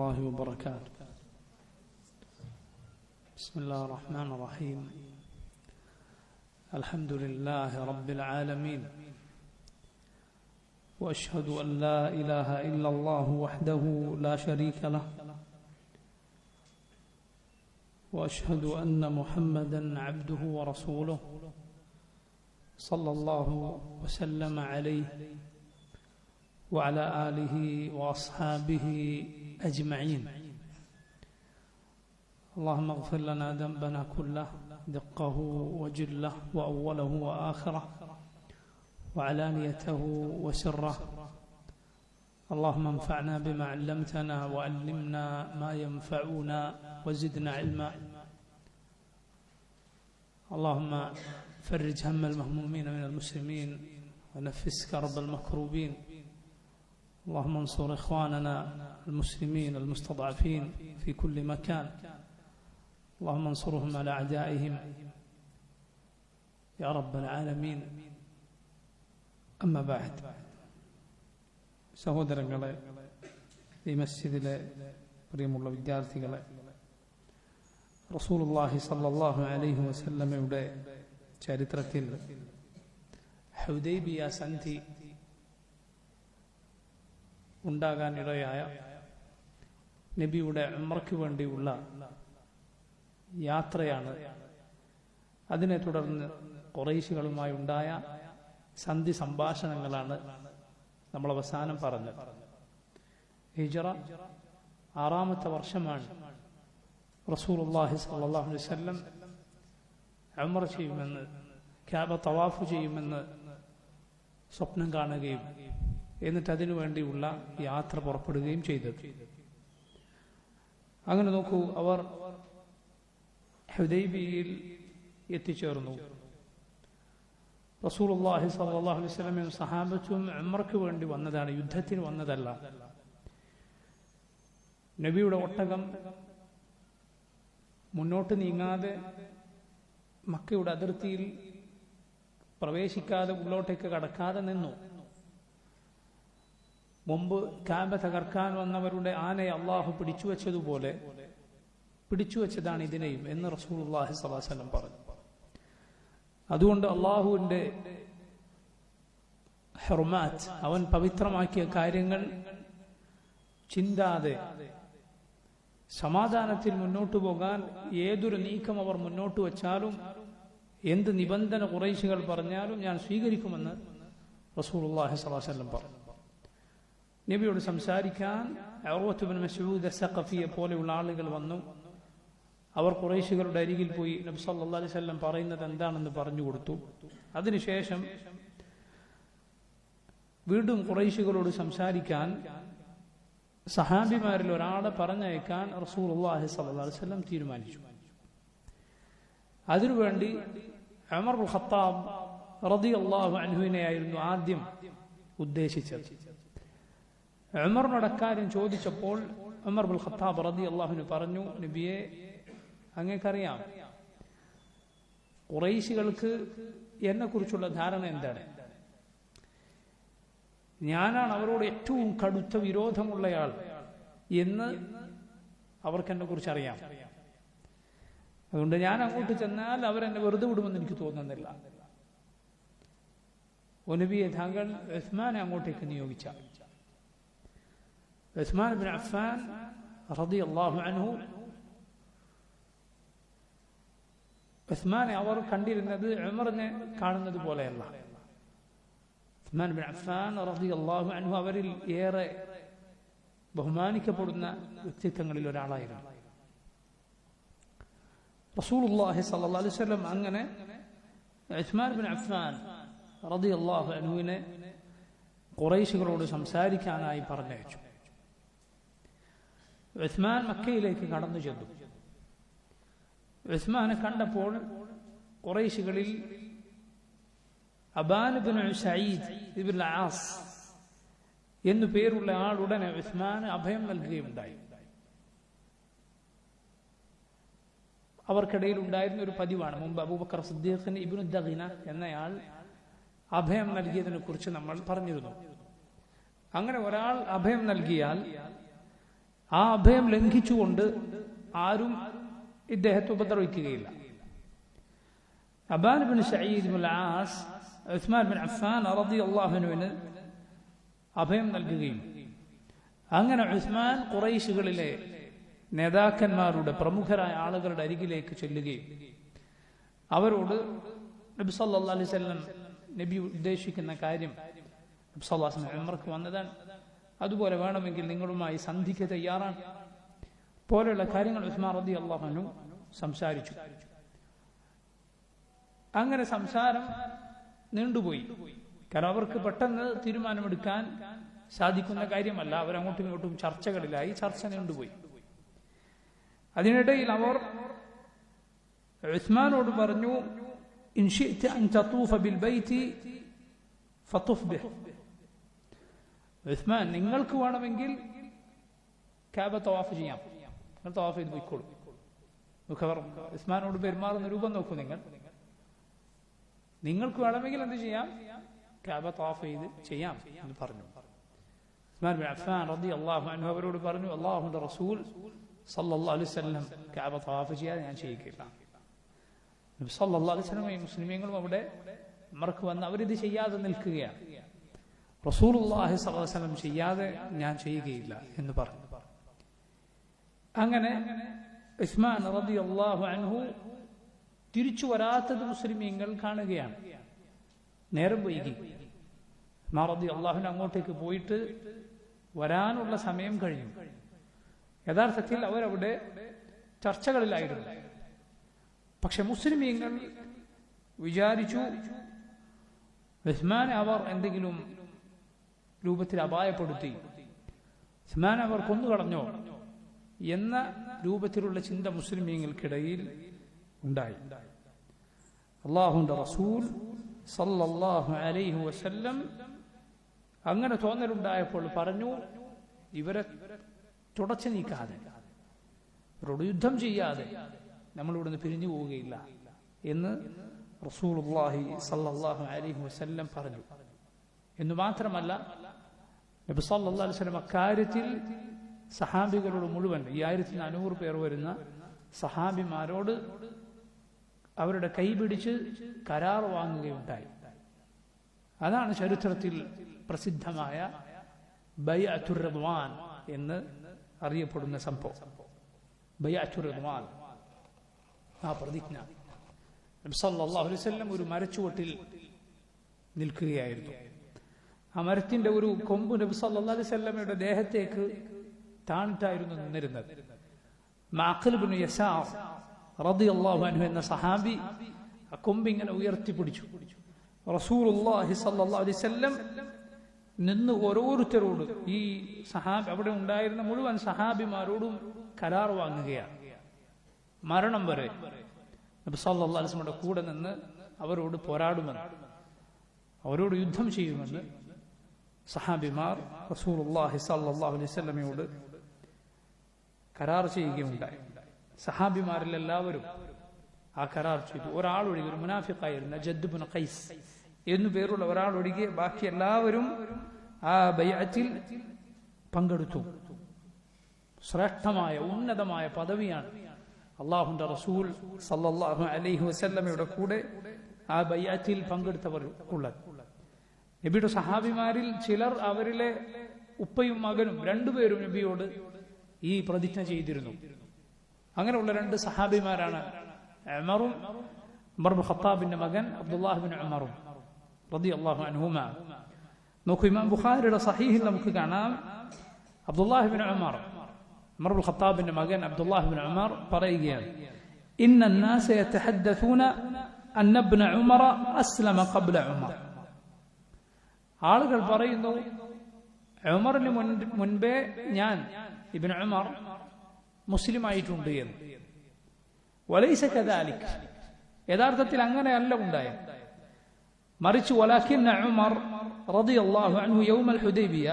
الله وبركاته. بسم الله الرحمن الرحيم. الحمد لله رب العالمين، وأشهد أن لا إله إلا الله وحده لا شريك له، وأشهد أن محمدا عبده ورسوله صلى الله وسلم عليه وعلى آله وأصحابه أجمعين. اللهم اغفر لنا ذنبنا كله، دقه وجله وأوله وآخره وعلانيته وسره. اللهم انفعنا بما علمتنا وعلمنا ما ينفعنا وزدنا علما. اللهم فرج هم المهمومين من المسلمين ونفس كرب المكروبين. اللهم انصر إخواننا المسلمين المستضعفين في كل مكان. اللهم انصرهم على أعدائهم يا رب العالمين. أما بعد، സഹോദരങ്ങളെ, ഈ മസ്ജിദിലെ പ്രിയമുള്ള വിദ്യാർത്ഥികളെ, റസൂലുള്ളാഹി സ്വല്ലല്ലാഹു അലൈഹി വസല്ലമയുടെ ചരിത്രത്തിൽ ഹുദൈബിയ സന്ധി ഉണ്ടാകാനിടയായ നബിയുടെ ഉംറയ്ക്ക് വേണ്ടിയുള്ള യാത്രയാണ്. അതിനെ തുടർന്ന് ഖുറൈശികളുമായി ഉണ്ടായ സന്ധി സംഭാഷണങ്ങളാണ് നമ്മൾ അവസാനം പറഞ്ഞത്. ഹിജ്റ 6ാമത്തെ വർഷമാണ് റസൂലുള്ളാഹി സ്വല്ലല്ലാഹു അലൈഹി വസല്ലം ഉംറ ചെയ്യുമെന്ന്, കഅബ തവാഫ് ചെയ്യുമെന്ന് സ്വപ്നം കാണുകയും എന്നിട്ട് അതിനു വേണ്ടിയുള്ള യാത്ര പുറപ്പെടുകയും ചെയ്തത്. അങ്ങനെ നോക്കൂ, അവർ ഹുദൈബിയയിൽ എത്തിച്ചേർന്നു. റസൂലുള്ളാഹി സ്വല്ലല്ലാഹു അലൈഹി വസല്ലമയും സഹാബത്തും ഉംറയ്ക്ക് വേണ്ടി വന്നതാണ്, യുദ്ധത്തിന് വന്നതല്ല. നബിയുടെ ഒട്ടകം മുന്നോട്ട് നീങ്ങാതെ മക്കയുടെ അതിർത്തിയിൽ പ്രവേശിക്കാതെ ഉള്ളോട്ടേക്ക് കടക്കാതെ നിന്നു. മുമ്പ് കഅബ തകർക്കാൻ വന്നവരുടെ ആനയെ അള്ളാഹു പിടിച്ചുവെച്ചതുപോലെ പിടിച്ചുവെച്ചതാണ് ഇതിനെയും എന്ന് റസൂലുള്ളാഹി സ്വല്ലല്ലാഹു അലൈഹി വസല്ലം പറഞ്ഞു. അതുകൊണ്ട് അള്ളാഹുവിന്റെ ഹുർമാത്ത്, അവൻ പവിത്രമാക്കിയ കാര്യങ്ങൾ ചിന്താതെ സമാധാനത്തിൽ മുന്നോട്ടു പോകാൻ ഏതൊരു നീക്കം അവർ മുന്നോട്ട് വച്ചാലും, എന്ത് നിബന്ധന ഖുറൈശികൾ പറഞ്ഞാലും ഞാൻ സ്വീകരിക്കുമെന്ന് റസൂലുള്ളാഹി സ്വല്ലല്ലാഹു അലൈഹി വസല്ലം പറഞ്ഞു. നബിയോട് സംസാരിക്കാൻ ഉർവത്ത് ഇബ്നു മസ്ഊദ് സഖഫിയെ പോലെയുള്ള ആളുകൾ വന്നു. അവർ ഖുറൈശികളുടെ അരികിൽ പോയി നബി സല്ലല്ലാഹു അലൈഹി വസല്ലം പറയുന്നത് എന്താണെന്ന് പറഞ്ഞു കൊടുത്തു. അതിനുശേഷം വീണ്ടും ഖുറൈശികളോട് സംസാരിക്കാൻ സഹാബിമാരിൽ ഒരാളെ പറഞ്ഞയക്കാൻ റസൂലുള്ളാഹി സ്വല്ലല്ലാഹു അലൈഹി വസല്ലം തീരുമാനിച്ചു. അതിനുവേണ്ടി ഉമർ ഇബ്നുൽ ഖത്താബ് റളിയല്ലാഹു അൻഹുവിനെയായിരുന്നു ആദ്യം ഉദ്ദേശിച്ചത്. ഉമറിനോട് അക്കാര്യം ചോദിച്ചപ്പോൾ ഉമർ ഇബ്നുൽ ഖത്താബ് റളിയല്ലാഹു അൻഹു പറഞ്ഞു, നബിയെ, അങ്ങേക്കറിയാം ഖുറൈശികൾക്ക് എന്നെ കുറിച്ചുള്ള ധാരണ എന്താണ്? ഞാനാണ് അവരോട് ഏറ്റവും കടുത്ത വിരോധമുള്ളയാൾ എന്ന് അവർക്ക് എന്നെ കുറിച്ച് അറിയാം. അതുകൊണ്ട് ഞാൻ അങ്ങോട്ട് ചെന്നാൽ അവരെന്നെ വെറുതെ വിടുമെന്ന് എനിക്ക് തോന്നുന്നില്ല. ഓ നബിയെ, താങ്കൾ ഉസ്മാനെ അങ്ങോട്ടേക്ക് നിയോഗിച്ച. ഉസ്മാൻ ഇബ്നു അഫ്ഫാൻ റളിയല്ലാഹു അൻഹു, ഉസ്മാനെ അവർ കണ്ടിരുന്നത് ഉമറിനെ കാണുന്നത് പോലെയല്ല. ഉസ്മാൻ ഇബ്നു അഫ്ഫാൻ റളിയല്ലാഹു അൻഹു അവരിൽ ഏറെ ബഹുമാനിക്കപ്പെടുന്ന വ്യക്തിത്വങ്ങളിൽ ഒരാളായിരുന്നു. റസൂലുള്ളാഹി സ്വല്ലല്ലാഹു അലൈഹി വസല്ലം അങ്ങനെ ഉസ്മാൻ ഇബ്നു അഫ്ഫാൻ റളിയല്ലാഹു അൻഹുവിനെ ഖുറൈശികളോട് സംസാരിക്കാനായി പറഞ്ഞയച്ചു. ഉസ്മാൻ മക്കയിലേക്ക് കടന്നു ചെന്നു. ഉസ്മാനെ കണ്ടപ്പോൾ ഖുറൈശികളിൽ അബാൻ ഇബ്നു സഈദ് ഇബ്നുൽ ആസ് എന്നു പേരുള്ള ആൾ ഉടനെ ഉസ്മാന് അഭയം നൽകുകയുണ്ടായി. അവർക്കിടയിൽ ഉണ്ടായിരുന്ന ഒരു പതിവാണ്. മുമ്പ് അബൂബക്കർ സിദ്ദീഖിന് ഇബ്നു ദഗിന എന്നയാൾ അഭയം നൽകിയതിനെ കുറിച്ച് നമ്മൾ പറഞ്ഞിരുന്നു. അങ്ങനെ ഒരാൾ അഭയം നൽകിയാൽ ആ അഭയം ലംഘിച്ചുകൊണ്ട് ആരും ഇദ്ദേഹത്തെ ഉപദ്രവിക്കുകയില്ല. Aban bin Saeed bin As Usman bin Affan റളിയല്ലാഹു അൻഹുവിന് അഭയം നൽകുകയും അങ്ങനെ ഉസ്മാൻ ഖുറൈശുകളിലെ നേതാക്കന്മാരുടെ പ്രമുഖരായ ആളുകളുടെ അരികിലേക്ക് ചെല്ലുകയും അവരോട് നബി സല്ലല്ലാഹു അലൈഹി വസല്ലം നബി ഉദ്ദേശിക്കുന്ന കാര്യം നബി സല്ലല്ലാഹു അലൈഹി വസല്ലം ഉംറക്ക് വന്നതാണ്, അതുപോലെ വേണമെങ്കിൽ നിങ്ങളുമായി സന്ധിക്ക് തയ്യാറാണ് പോലെയുള്ള കാര്യങ്ങൾ ഉസ്മാൻ റളിയല്ലാഹു അൻഹു സംസാരിച്ചു. അങ്ങനെ സംസാരം നീണ്ടുപോയി. കാരണം അവർക്ക് പെട്ടെന്ന് തീരുമാനമെടുക്കാൻ സാധിക്കുന്ന കാര്യമല്ല. അവരങ്ങോട്ടും ഇങ്ങോട്ടും ചർച്ചകളിലായി, ചർച്ച നീണ്ടുപോയി. അതിനിടയിൽ അവർ ഉസ്മാനോട് പറഞ്ഞു, ഇൻ ശിഅ്ത അൻ തതൂഫ ബിൽ ബൈതി ഫതുഫ് ബിഹി. ഉസ്മാൻ, നിങ്ങൾക്ക് വേണമെങ്കിൽ കഅബ തവാഫ് ചെയ്യാം, നിങ്ങൾ തവാഫ് ചെയ്ത് പോയിക്കോളൂ. ഉസ്മാനോട് പെരുമാറുന്ന രൂപം നോക്കൂ. നിങ്ങൾക്ക് വേണമെങ്കിൽ എന്ത് ചെയ്യാം, കഅബ തവാഫ് ചെയ്ത് ചെയ്യാം എന്ന് പറഞ്ഞു. ഉസ്മാൻ ബിൻ അഫ്ഫാൻ റളിയല്ലാഹു അൻഹു അവരോട് പറഞ്ഞു, അല്ലാഹുവിന്റെ റസൂൽ സല്ലല്ലാഹു അലൈഹി വസല്ലം കഅബ തവാഫ് ചെയ്യാതെ ഞാൻ ചെയ്യിക്കില്ല. നബി സല്ലല്ലാഹു അലൈഹി വസല്ലം മുസ്ലിമീങ്ങളും അവിടെ ഉംറക്ക് വന്ന് അവരിത് ചെയ്യാതെ നിൽക്കുകയാണ്. റസൂലുള്ളാഹി സ്വല്ലല്ലാഹു അലൈഹി വസല്ലം ചെയ്യാതെ ഞാൻ ചെയ്യുകയില്ല എന്ന് പറഞ്ഞു. അങ്ങനെ ഉസ്മാൻ റളിയല്ലാഹു അൻഹു തിരിച്ചു വരാത്തത് മുസ്ലിമീങ്ങൾ കാണുകയാണ്. നേരം വൈകി. ഉസ്മാൻ റളിയല്ലാഹു അൻഹു അങ്ങോട്ടേക്ക് പോയിട്ട് വരാനുള്ള സമയം കഴിഞ്ഞു. യഥാർത്ഥത്തിൽ അവരവിടെ ചർച്ചകളിലായിരുന്നു. പക്ഷെ മുസ്ലിമീങ്ങൾ വിചാരിച്ചു ഉസ്മാനെ അവർ എന്തെങ്കിലും രൂപത്തിൽ അപായപ്പെടുത്തി, ഉസ്മാനെ അവർ കൊന്നുകളഞ്ഞോ എന്ന രൂപത്തിലുള്ള ചിന്ത മുസ്ലിമീങ്ങൾക്കിടയിൽ ഉണ്ടായി. അല്ലാഹുവിന്റെ റസൂൽ സല്ലല്ലാഹു അലൈഹി വസല്ലം അങ്ങനെ തോന്നലുണ്ടായപ്പോൾ പറഞ്ഞു, ഇവരെ തുടച്ചു നീക്കാതെ, ഇവരോട് യുദ്ധം ചെയ്യാതെ നമ്മളിവിടുന്ന് പിരിഞ്ഞു പോവുകയില്ല എന്ന് റസൂലുള്ളാഹി സല്ലല്ലാഹു അലൈഹി വസല്ലം പറഞ്ഞു. എന്ന് മാത്രമല്ല, നബി സല്ലല്ലാഹു അലൈഹി വസല്ലം അക്കാര്യത്തിൽ സഹാബികളോട് മുഴുവൻ 1400 പേർ വരുന്ന സഹാബിമാരോട് അവരുടെ കൈപിടിച്ച് കരാർ വാങ്ങുകയുണ്ടായി. അതാണ് ചരിത്രത്തിൽ പ്രസിദ്ധമായ ബൈഅത്തുർ റിദ്വാൻ എന്ന് അറിയപ്പെടുന്ന സംഭവം. ബൈഅത്തുർ റിദ്വാൻ, ആ പ്രതിജ്ഞ. നബി സല്ലല്ലാഹു അലൈഹി വസല്ലം ഒരു മരച്ചുവട്ടിൽ നിൽക്കുകയായിരുന്നു. ആ മരത്തിന്റെ ഒരു കൊമ്പ് നബി സല്ലല്ലാഹു അലൈഹി വസല്ലമയുടെ ദേഹത്തേക്ക് താണിട്ടായിരുന്നു നിന്നിരുന്നത്. മഅഖിൽ ഇബ്നു യസാർ റളിയല്ലാഹു അൻഹു എന്ന സഹാബി ആ കൊമ്പ് ഇങ്ങനെ ഉയർത്തിപ്പിടിച്ചു. റസൂലുള്ളാഹി സ്വല്ലല്ലാഹു അലൈഹി വസല്ലം നിന്ന് ഓരോരുത്തരോട്, ഈ സഹാബി അവിടെ ഉണ്ടായിരുന്ന മുഴുവൻ സഹാബിമാരോടും കരാർ വാങ്ങുകയാണ്. മരണം വരെ നബി സല്ലല്ലാഹു അലൈഹി വസല്ലമയുടെ കൂടെ നിന്ന് അവരോട് പോരാടുമെന്ന്, അവരോട് യുദ്ധം ചെയ്യുമെന്ന് സഹാബിമാർ റസൂലുള്ളാഹി സ്വല്ലല്ലാഹു അലൈഹി വസല്ലമയോട് കരാർ ചെയ്യുകയുണ്ടായി. സഹാബിമാരിൽ എല്ലാവരും ആ കരാർ ചെയ്തു. ഒരാളൊഴികെ, ഒരു മുനാഫിഖായിരുന്ന ജദ്ദ് ഇബ്നു ഖൈസ് എന്നു പേരുള്ള ഒരാളൊഴികെ ബാക്കി എല്ലാവരും ആ ബൈഅത്തിൽ പങ്കെടുത്തു. ശ്രേഷ്ഠമായ ഉന്നതമായ പദവിയാണ് അല്ലാഹുവിന്റെ റസൂൽ സല്ലല്ലാഹു അലൈഹി വസല്ലമയുടെ കൂടെ ആ ബൈഅത്തിൽ പങ്കെടുത്തവർക്കുള്ളത്. നബിയുടെ സഹാബിമാരിൽ ചിലർ അവരിലെ ഉപ്പയും മകനും രണ്ടുപേരും നബിയോട് ഈ പ്രതിജ്ഞ ചെയ്തിരുന്നു. അങ്ങനെയുള്ള രണ്ട് സഹാബിമാരാണ് ഉമറും ഉമർ ഇബ്നു ഖത്താബിന്റെ മകൻ അബ്ദുല്ലാഹ് ഇബ്നു ഉമറും റളിയല്ലാഹു അൻഹുമാ. നോക്കൂ, ഇമാം ബുഖാരിയുടെ സഹീഹിൽ നമുക്ക് കാണാം, അബ്ദുല്ലാഹ് ഇബ്നു ഉമർ, ഉമർ ഇബ്നു ഖത്താബിന്റെ മകൻ അബ്ദുല്ലാഹ് ഇബ്നു ഉമർ പറയുകയാണ്, ഇന്ന الناس يتحدثون أن ابن عمر أسلم قبل عمر. ആളുകൾ പറയുന്നു ഉമറിന് മുൻപേ ഞാൻ ഇബ്നു ഉമർ മുസ്ലിം ആയിട്ടുണ്ട് എന്ന്. വലൈസ കദാലിക്, യഥാർത്ഥത്തിൽ അങ്ങനെയല്ല ഉണ്ടായത്. മറിച്ച് വലാകിന്ന ഉമർ റളിയല്ലാഹു അൻഹു യൗമൽ ഹുദൈബിയ,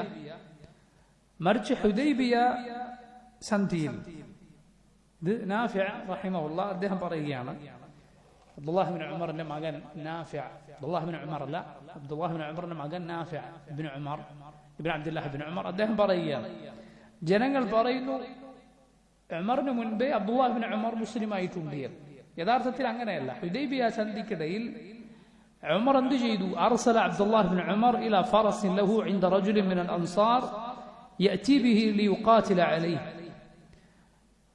മറിച്ച് ഹുദൈബിയ സന്ധിയിൽ, ഇത് നാഫിഅ റഹിമഹുല്ലാഹ് അദ്ദേഹം പറയുകയാണ്, അബ്ദുല്ലാഹ് ഇബ്നു ഉമറിന്റെ മകൻ നാഫിഅ, അബ്ദുല്ലാഹ് ഇബ്നു ഉമർ അല്ല, അബ്ദുല്ലാഹ് ഇബ്നു ഉമറിന്റെ മകൻ നാഫിഅ ഇബ്നു ഉമർ ഇബ്നു അബ്ദുല്ലാഹ് ഇബ്നു ഉമർ അദ്ദേഹം പറയുകയാണ്, ജനങ്ങൾ പറയുന്നു ഉമറിന് മുൻപേ അബ്ദുല്ലാഹ് ഇബ്നു ഉമർ മുസ്ലിം ആയിട്ടുണ്ട് എന്ന്. യഥാർത്ഥത്തിൽ അങ്ങനെയല്ല. ഹുദൈബിയ സന്ധിക്കിടയിൽ ഉമർ എന്ത് ചെയ്തു? അർസല അബ്ദുല്ലാഹ് ഇബ്നു ഉമർ ഇലാ ഫറസിൻ ലഹു ഇൻദ റജുലിൻ മിനൽ അൻസാർ യഅതി ബിഹി ലിയുഖാതില അലൈഹി.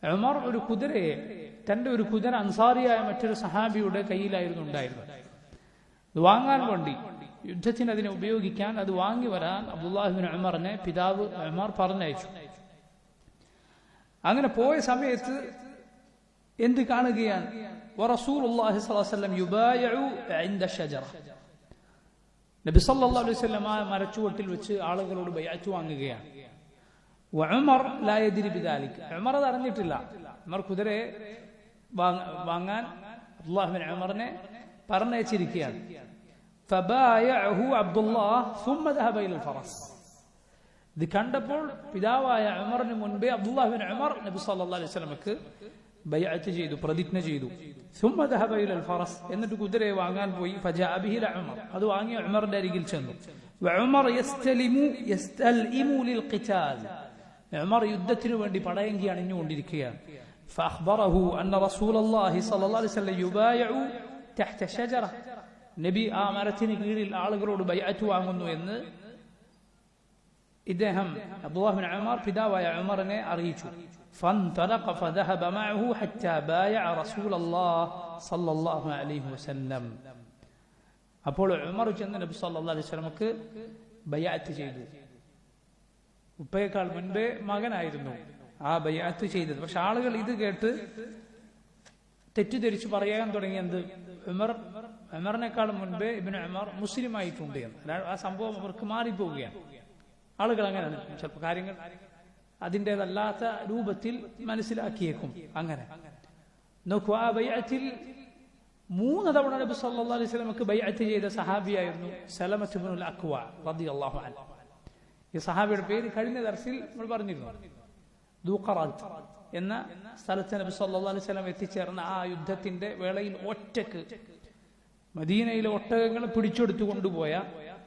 ഉമർ ഒരു കുതിരയെ, തന്റെ ഒരു കുതിര അൻസാരിയായ മറ്റൊരു സഹാബിയുടെ കയ്യിലായിരുന്നു ഉണ്ടായിരുന്നത്. ഇത് വാങ്ങാൻ വേണ്ടി, യുദ്ധത്തിന് അതിനെ ഉപയോഗിക്കാൻ, അത് വാങ്ങി വരാൻ അബ്ദുല്ലാഹ് ഇബ്നു ഉമറിനെ പിതാവ് ഉമർ പറഞ്ഞയച്ചു. അങ്ങനെ പോയ സമയത്ത് എന്ത് കാണുകയാണ്? വറസൂലുള്ളാഹി സ്വല്ലല്ലാഹു അലൈഹി വസല്ലം യുബായിഉ ഇൻദ ഷജറ. നബി സല്ലല്ലാഹു അലൈഹി വസല്ലം ആ മരച്ചുവട്ടിൽ വെച്ച് ആളുകളോട് ബൈഅത്ത് വാങ്ങുകയാണ്. വഉമർ ലാ യദ്രി ബിദാലിക. ഉമർ അത് അറിഞ്ഞിട്ടില്ല. ഉമർ കുതിരയെ വാങ്ങാൻ അബ്ദുല്ലാഹ് ഇബ്നു ഉമറിനെ പറഞ്ഞയച്ചിരിക്കുകയാണ്. ഫബായഅഹു അബ്ദുല്ലാഹ് ثم ذهب الى الفرس. ഇത് കണ്ടപ്പോൾ പിതാവായ ഉമറിന് മുൻപേ അബ്ദുല്ലാഹ് ഇബ്നു ഉമർ നബി സല്ലല്ലാഹു അലൈഹി വസല്ലമക്ക് ബൈഅത്ത് ചെയ്തു, പ്രതിജ്ഞ ചെയ്തു. ثم ذهب الى الفرس. എന്നിട്ട് കുതിരയെ വാങ്ങാൻ പോയി. فجاء به عمر. അത് വാങ്ങി ഉമറിന്റെ അരികിൽ ചെന്നു. وعمر يستلئم للقتال. ഉമർ യുദ്ധത്തിനു വേണ്ടി പടയങ്കി അണിഞ്ഞുകൊണ്ടിരിക്കുകയാണ്. فأخبره أن رسول الله صلى الله عليه وسلم يبايع تحت شجرة. നബി ആ മരത്തിന് കീഴിൽ ആളുകളോട് ബൈഅത്ത് വാങ്ങുന്നു എന്ന് ഇദ്ദേഹം അബ്ദുല്ലാഹ് ഇബ്നു ഉമർ പിതാവായ ഉമറിനെ അറിയിച്ചു. فانطلق فذهب معه حتى بايع رسول الله صلى الله عليه وسلم. അപ്പോൾ ഉമർ ചെന്ന് നബി സല്ലല്ലാഹു അലൈഹി വസല്ലമക്ക് ബൈഅത്ത് ചെയ്തു. ഉപ്പയേക്കാൾ മുൻപേ മകനായിരുന്നു ആ ബൈഅത്ത് ചെയ്തത്. പക്ഷെ ആളുകൾ ഇത് കേട്ട് തെറ്റിദ്ധരിച്ചു പറയാൻ തുടങ്ങി, എന്ത് ഉമറിനേക്കാളും മുൻപേ ഇബ്നു ഉമർ മുസ്ലിം ആയിട്ടുണ്ട് എന്ന്. ആ സംഭവം അവർക്ക് മാറിപ്പോവുകയാണ്. ആളുകൾ അങ്ങനെയാണ് ചിലപ്പോൾ കാര്യങ്ങൾ അതിൻ്റെതല്ലാത്ത രൂപത്തിൽ മനസ്സിലാക്കിയേക്കും. അങ്ങനെ നോക്കൂ, ആ ബൈഅത്തിൽ 3 തവണ നബി സല്ലല്ലാഹു അലൈഹി വസല്ലമക്ക് ബൈഅത്ത് ചെയ്ത സഹാബിയായിരുന്നു സലമത്ത് ഇബ്നുൽ അക്വ റളിയല്ലാഹു അൻഹു. ഈ സഹാബിയുടെ പേര് കഴിഞ്ഞ ദർസിൽ നമ്മൾ പറഞ്ഞിരുന്നു. ദൂഖറാത്ത് എന്ന സ്ഥലത്ത് നബി സല്ലല്ലാഹു അലൈഹി വസല്ലം എത്തിച്ചേർന്ന ആ യുദ്ധത്തിന്റെ വേളയിൽ ഒറ്റക്ക് മദീനയിലെ ഒട്ടകങ്ങളെ പിടിച്ചെടുത്തു കൊണ്ടുപോയ,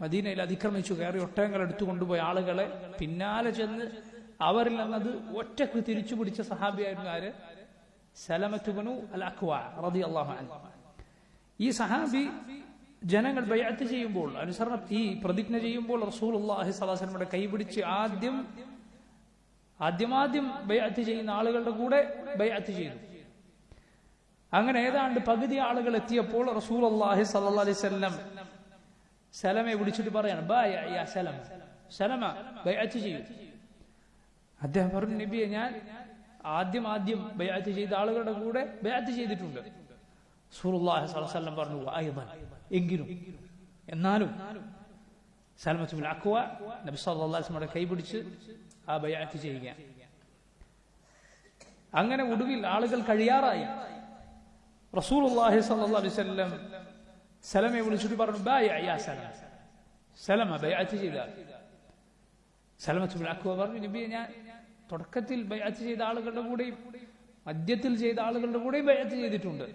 മദീനയിൽ അതിക്രമിച്ചു കയറി ഒട്ടകങ്ങൾ എടുത്തു കൊണ്ടുപോയ ആളുകളെ പിന്നാലെ ചെന്ന് അവരിൽ നിന്നത് ഒറ്റക്ക് തിരിച്ചു പിടിച്ച സഹാബിയായിരുന്നു ആര്? സലമത്ത് ഇബ്നു അൽ അക്വ റളിയല്ലാഹു അൻഹു. ഈ സഹാബി ജനങ്ങൾ ബൈഅത്ത് ചെയ്യുമ്പോൾ, ഈ പ്രതിജ്ഞ ചെയ്യുമ്പോൾ റസൂലുള്ളാഹി സ്വല്ലല്ലാഹു അലൈഹി വസല്ലമയുടെ കൈപിടിച്ച് ആദ്യം ബൈഅത്ത് ചെയ്യുന്ന ആളുകളുടെ കൂടെ ബൈഅത്ത് ചെയ്തു. അങ്ങനെ ഏതാണ്ട് പകുതി ആളുകൾ എത്തിയപ്പോൾ റസൂലുള്ളാഹി സ്വല്ലല്ലാഹു അലൈഹി വസല്ലം സലമയെ വിളിച്ചിട്ട് പറയാണ്, ബായ യാ സലമ, സലമ ബൈഅത്ത് ചെയ്യൂ. അദ്ദേഹം പറഞ്ഞു, നബിയെ ഞാൻ ആദ്യം ബൈഅത്ത് ചെയ്ത ആളുകളുടെ കൂടെ ബൈഅത്ത് ചെയ്തിട്ടുണ്ട്. റസൂലുള്ളാഹി സ്വല്ലല്ലാഹു അലൈഹി വസല്ലം പറഞ്ഞു, അയ്യദൻ, എന്നാലും സലമത്ത് ഇബ്നുൽ അക്വ നബി സല്ലല്ലാഹു അലൈഹി വസല്ലമയുടെ കൈപിടിച്ച് ആ ബൈഅത്ത് ചെയ്യുക. അങ്ങനെ ഒടുവിൽ ആളുകൾ കഴിയാറായി. റസൂലുള്ളാഹി സ്വല്ലല്ലാഹു അലൈഹി വസല്ലം സലമയെ വിളിച്ചിട്ട് പറഞ്ഞു, ബായ യാ സലമ, സലമ ബൈഅത്ത് ചെയ്ത. സലമത്ത് ഇബ്നുൽ അക്വ പറഞ്ഞു, നബിയെ ഞാൻ തുടക്കത്തിൽ ബൈഅത്ത് ചെയ്ത ആളുകളുടെ കൂടെയും മധ്യത്തിൽ ചെയ്ത ആളുകളുടെ കൂടെയും ബൈഅത്ത് ചെയ്തിട്ടുണ്ട്.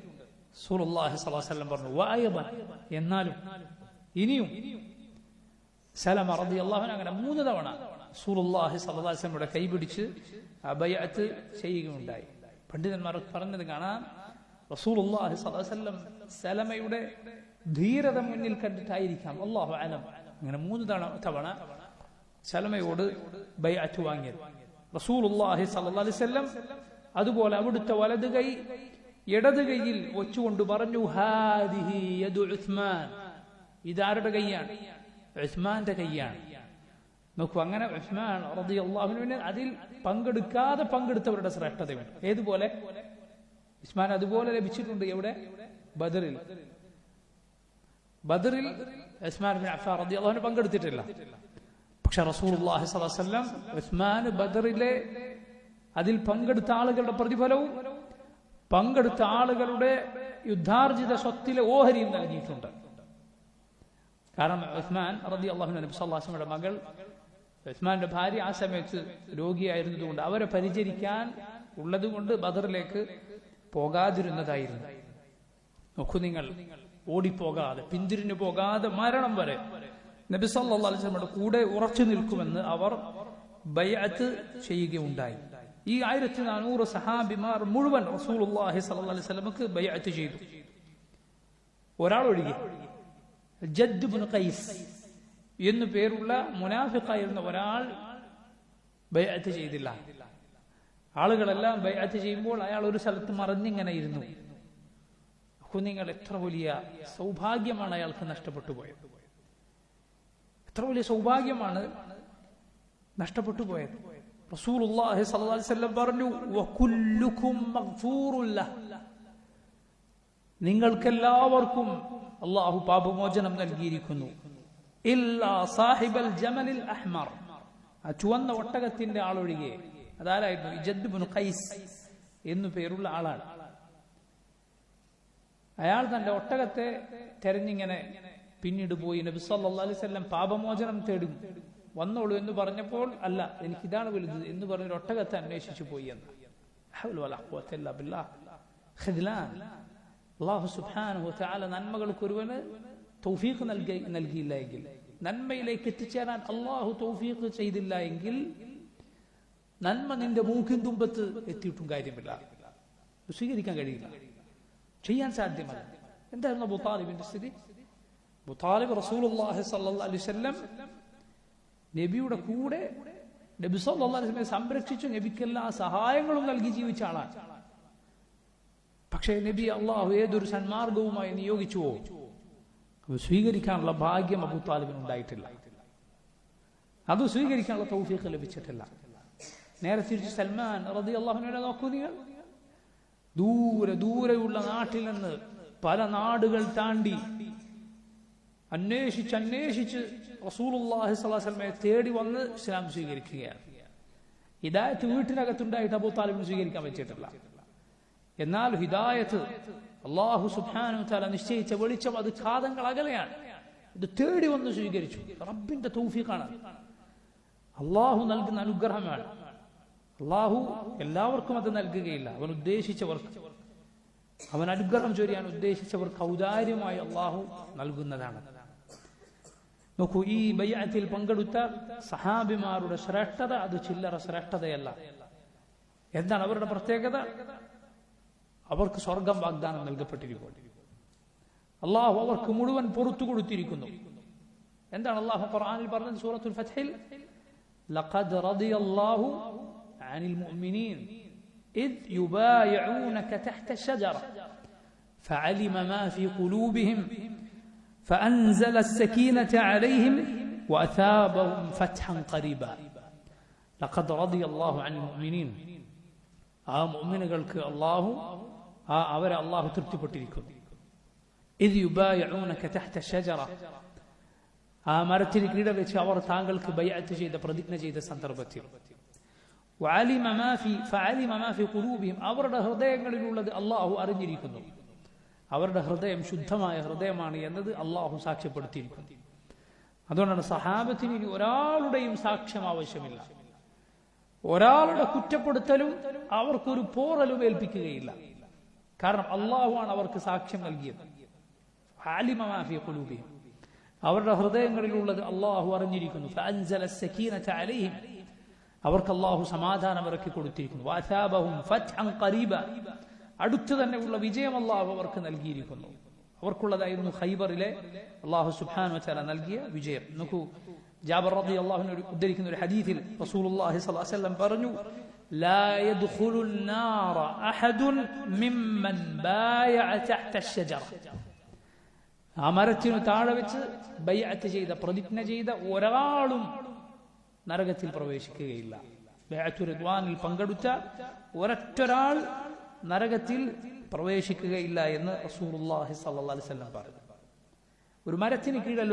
റസൂലുള്ളാഹി സ്വല്ലല്ലാഹു അലൈഹി വസല്ലം പറഞ്ഞു, വഅയ്യദൻ, എന്നാലും ഇനിയും. സലമ റളിയല്ലാഹു അൻഹു അങ്ങനെ 3 തവണ റസൂലുള്ളാഹി സ്വല്ലല്ലാഹു അലൈഹി വസല്ലമയുടെ കൈപിടിച്ച് ബൈഅത്ത് ചെയ്യുകയുണ്ടായി. പണ്ഡിതന്മാർ പറഞ്ഞത് കാണാം, റസൂലുള്ളാഹി സ്വല്ലല്ലാഹു അലൈഹി വസല്ലം സലമയുടെ ധീരത മുന്നിൽ കണ്ടിട്ടായിരിക്കാം, അല്ലാഹു അലം, അങ്ങനെ 3 തവണ സലമയോട് ബൈഅത്ത് വാങ്ങിയത്. റസൂലുള്ളാഹി സ്വല്ലല്ലാഹു അലൈഹി വസല്ലം അതുപോലെ അവിടുത്തെ വലത് കൈ ഇടത് കൈയിൽ വെച്ചുകൊണ്ട് പറഞ്ഞു, ഹാദിഹി യദു ഉസ്മാൻ, ഇതാരുടെ കൈയാണ്? ഉസ്മാന്റെ കൈയാണ്. നോക്കൂ, അങ്ങനെ ഉസ്മാൻ റളിയല്ലാഹു അൻഹു അതിൽ പങ്കെടുത്തവരുടെ ശ്രേഷ്ഠതയുണ്ട്. ഏതുപോലെ ഉസ്മാൻ അതുപോലെ ലഭിച്ചിട്ടുണ്ട്. എവിടെ? ബദറിൽ ഉസ്മാൻ ഇബ്നു അഫ്ഫാൻ റളിയല്ലാഹു അൻഹു പങ്കെടുത്തിട്ടില്ല. പക്ഷെ റസൂലുള്ളാഹി സ്വല്ലല്ലാഹു അലൈഹി വസല്ലം ഉസ്മാൻ ബദറിലെ അതിൽ പങ്കെടുത്ത ആളുകളുടെ പ്രതിഫലവും പങ്കെടുത്ത ആളുകളുടെ യുദ്ധാർജിത സ്വത്തിലെ ഓഹരിയും നൽകിയിട്ടുണ്ട്. കാരണം ഉസ്മാൻ റളിയല്ലാഹു അൻഹു നബി സല്ലല്ലാഹു അലൈഹി വസല്ലമയുടെ മകൾ, ഉസ്മാന്റെ ഭാര്യ ആ സമയത്ത് രോഗിയായിരുന്നതുകൊണ്ട് അവരെ പരിചരിക്കാൻ ഉള്ളതുകൊണ്ട് ബദറിലേക്ക് പോകാതിരുന്നതായിരുന്നു. നോക്കൂ, നിങ്ങൾ ഓടിപ്പോകാതെ, പിന്തിരിഞ്ഞു പോകാതെ മരണം വരെ നബി സല്ലല്ലാഹു അലൈഹി വസല്ലമയുടെ കൂടെ ഉറച്ചു നിൽക്കുമെന്ന് അവർ ബൈഅത്ത് ചെയ്യുകയുണ്ടായി. ഈ 1400 സഹാബിമാർ മുഴുവൻ റസൂലുള്ളാഹി സ്വല്ലല്ലാഹു അലൈഹി വസല്ലമക്ക് ബൈഅത്ത് ചെയ്തു. ഒരാൾ ഒഴികെ ജദ്ദ് ഇബ്നു ഖൈസ് എന്നു പേരുള്ള മുനാഫിഖായിരുന്ന ഒരാൾ ബൈഅത്ത് ചെയ്തില്ല. ആളുകളെല്ലാം ബൈഅത്ത് ചെയ്യുമ്പോൾ അയാൾ ഒരു സ്ഥലത്ത് മറഞ്ഞിങ്ങനെ ഇരുന്നു. നിങ്ങൾ എത്ര വലിയ സൗഭാഗ്യമാണ് അയാൾക്ക് നഷ്ടപ്പെട്ടു പോയത്, എത്ര വലിയ സൗഭാഗ്യമാണ് നഷ്ടപ്പെട്ടു പോയത്. റസൂലുള്ളാഹി സ്വല്ലല്ലാഹു അലൈഹി വസല്ലം പറഞ്ഞു, വകുല്ലുകും മഗ്ഫൂറുൻ ലഹ്, നിങ്ങൾക്കെല്ലാവർക്കും അല്ലാഹു പാപമോചനം നൽകിയിരിക്കുന്നു. ഇല്ലാ സാഹിബൽ ജമലിൽ അഹ്മർ, ആ ചുവന്ന ഒട്ടകത്തിന്റെ ആളൊഴികെ. അതാരായിരുന്നു? ജദ്ദ് ഇബ്നു ഖൈസ് എന്നു പേരുള്ള ആളാണ്. അയാൾ തന്റെ ഒട്ടകത്തെ തെരഞ്ഞിങ്ങനെ പിന്നീട് പോയി നബി സല്ലല്ലാഹു അലൈഹി വസല്ലം പാപമോചനം തേടും വന്നോളൂ എന്ന് പറഞ്ഞപ്പോൾ, അല്ല എനിക്കിതാണ് വലുത് എന്ന് പറഞ്ഞൊരു ഒട്ടകത്തെ അന്വേഷിച്ചു പോയി എന്ന്. അല്ലാഹു സുബ്ഹാനഹു വ തആല നന്മകൾക്ക് ഒരുവന് തൗഫീഖ് നൽകിയില്ല എങ്കിൽ, നന്മയിലേക്ക് എത്തിച്ചേരാൻ അള്ളാഹു തൗഫീഖ് ചെയ്തില്ല എങ്കിൽ, നന്മ നിന്റെ മൂക്കിൻ തുമ്പത്ത് എത്തിയിട്ടും കാര്യമില്ല, സ്വീകരിക്കാൻ കഴിയില്ല, ചെയ്യാൻ സാധ്യമല്ല. എന്തായിരുന്നു അബൂ താലിബിന്റെ സ്ഥിതി? അബൂ താലിബ് റസൂലുള്ളാഹി സ്വല്ലല്ലാഹു അലൈഹി വസല്ലം നബിയുടെ കൂടെ നബി സല്ലല്ലാഹു അലൈഹി വസല്ലം സംരക്ഷിച്ചു, നബിക്കെല്ലാ സഹായങ്ങളും നൽകി ജീവിച്ച ആളാണ്. പക്ഷേ നബി അള്ളാഹു ഏതൊരു സന്മാർഗവുമായി നിയോഗിച്ചുവോ അത് സ്വീകരിക്കാനുള്ള ഭാഗ്യം അബൂ താലിബിന് ഉണ്ടായിട്ടില്ല, അത് സ്വീകരിക്കാനുള്ള തൗഫീഖ് ലഭിച്ചിട്ടില്ല. നേരെ തിരിച്ച് സൽമാൻ റളിയല്ലാഹു അൻഹു നോക്കൂ നിങ്ങൾ, ദൂരെയുള്ള നാട്ടിൽ നിന്ന് പല നാടുകൾ താണ്ടി അന്വേഷിച്ച് റസൂലുള്ളാഹി സ്വല്ലല്ലാഹു അലൈഹി വസല്ലമയെ തേടി വന്ന് ഇസ്ലാം സ്വീകരിക്കുകയാണ്. ഹിദായത്ത് വീട്ടിനകത്തുണ്ടായിട്ട് അബൂ താലിബിന് സ്വീകരിക്കാൻ പറ്റിയിട്ടില്ല. എന്നാൽ ഹിദായത്ത് അല്ലാഹു സുബ്ഹാനഹു വ തആല നിശ്ചയിച്ച വെളിച്ചം അത് കാതങ്ങൾ അകലെയാണ്. ഇത് തേടി വന്ന് സ്വീകരിച്ചു. റബ്ബിന്റെ തൗഫീഖാണ്, അല്ലാഹു നൽകുന്ന അനുഗ്രഹമാണ്. അല്ലാഹു എല്ലാവർക്കും അത് നൽകുകയില്ല, അവൻ ഉദ്ദേശിച്ചവർക്ക്, അവൻ അനുഗ്രഹം ചൊരിയാൻ ഉദ്ദേശിച്ചവർക്ക് ഔദാര്യമായി അല്ലാഹു നൽകുന്നതാണ്. നോക്കൂ, ഈ ബൈഅത്തിൽ പങ്കെടുത്ത സഹാബിമാരുടെ ശ്രേഷ്ഠത അത് ചില്ലറ ശ്രേഷ്ഠതയല്ല. എന്താണ് അവരുടെ പ്രത്യേകത? അവർക്ക് സ്വർഗം വാഗ്ദാനം നൽകപ്പെട്ടിരിക്കുന്നു. അല്ലാഹു അവർക്ക് മുഴുവൻ പുറത്തു കൊടുത്തിരിക്കുന്നു. എന്താണ് അല്ലാഹു ഖുർആനിൽ പറഞ്ഞത്? സൂറത്തുൽ ഫത്ഹിൽ ലഖദ് റളിയല്ലാഹു അനിൽ മുഅ്മിനീൻ إذ يبايعونك تحت الشجرة فعلم ما في قلوبهم فأنزل السكينة عليهم وأثابهم فتحا قريبا لقد رضي الله عن المؤمنين. ആ മുഅ്മിനുകൾക്ക് അല്ലാഹു അവരെ അല്ലാഹു തൃപ്തിപ്പെട്ടിരിക്കുന്നു. إذ يبايعونك تحت الشجرة, ആ മരത്തിന് കീഴെ വെച്ച് അവർ താങ്കൾക്ക് ബൈഅത്ത് ചെയ്ത പ്രതിജ്ഞ ചെയ്ത സന്ദർഭത്തിൽ فعلم ما في قلوبهم, അവരുടെ ഹൃദയങ്ങളിലുള്ളത് അല്ലാഹു അറിഞ്ഞിരിക്കുന്നു. അവരുടെ ഹൃദയം ശുദ്ധമായ ഹൃദയമാണ് എന്നത് അല്ലാഹു സാക്ഷ്യപ്പെടുത്തിയിരിക്കുന്നു. അതുകൊണ്ടാണ് സഹാബത്തിന് ഇനി ഒരാളുടെയും സാക്ഷ്യം ആവശ്യമില്ല, ഒരാളുടെ കുറ്റപ്പെടുത്തലും അവർക്കൊരു പോറലും ഏൽപ്പിക്കുകയില്ല. കാരണം അല്ലാഹുവാണ് അവർക്ക് സാക്ഷ്യം നൽകിയത്. ഫഅലിമ മാ ഫീ ഖുലൂബിഹിം, അവരുടെ ഹൃദയങ്ങളിലുള്ളത് അല്ലാഹു അറിഞ്ഞിരിക്കുന്നു. ഫഅൻസല السكينة عليهم, അവർക്ക് അല്ലാഹു സമാധാനം ഇറക്കി കൊടുത്തിരിക്കുന്നു. വഅസാബഹും ഫത്ഹൻ ഖരീബ, അടുത്തു തന്നെ ഉള്ള വിജയം അല്ലാഹു അവർക്ക് നൽകിയിരിക്കുന്നു. അവർക്കുള്ളതായിരുന്നു ഖൈബറിലെ അല്ലാഹു സുബ്ഹാനഹു വ തആല നൽകിയ വിജയം. നോക്കൂ, ജാബിർ റളിയല്ലാഹു അൻഹു ഉദ്ധരിക്കുന്ന ഒരു ഹദീസിൽ റസൂലുള്ളാഹി സ്വല്ലല്ലാഹു അലൈഹി വസല്ലം പറഞ്ഞു, ലാ യദ്ഖുലുൻ നാറ അഹദുൻ മിമ്മൻ ബായഅ തഹ്ത അശ്ശജറ, ആ മരത്തിനു താഴെ വെച്ച് ബൈഅത്ത് ചെയ്ത പ്രതിജ്ഞ ചെയ്ത ഒരാളും നരകത്തിൽ പ്രവേശിക്കുകയില്ല. ബൈഅത്തു റിദ്വാനിൽ പങ്കെടുത്ത ഒരൊറ്റൊരാൾ നരകത്തിൽ പ്രവേശിക്കുകയില്ല എന്ന് റസൂലുള്ളാഹി സ്വല്ലല്ലാഹു അലൈഹി വസല്ലം പറഞ്ഞു. ഒരു മരത്തിന് കീഴെ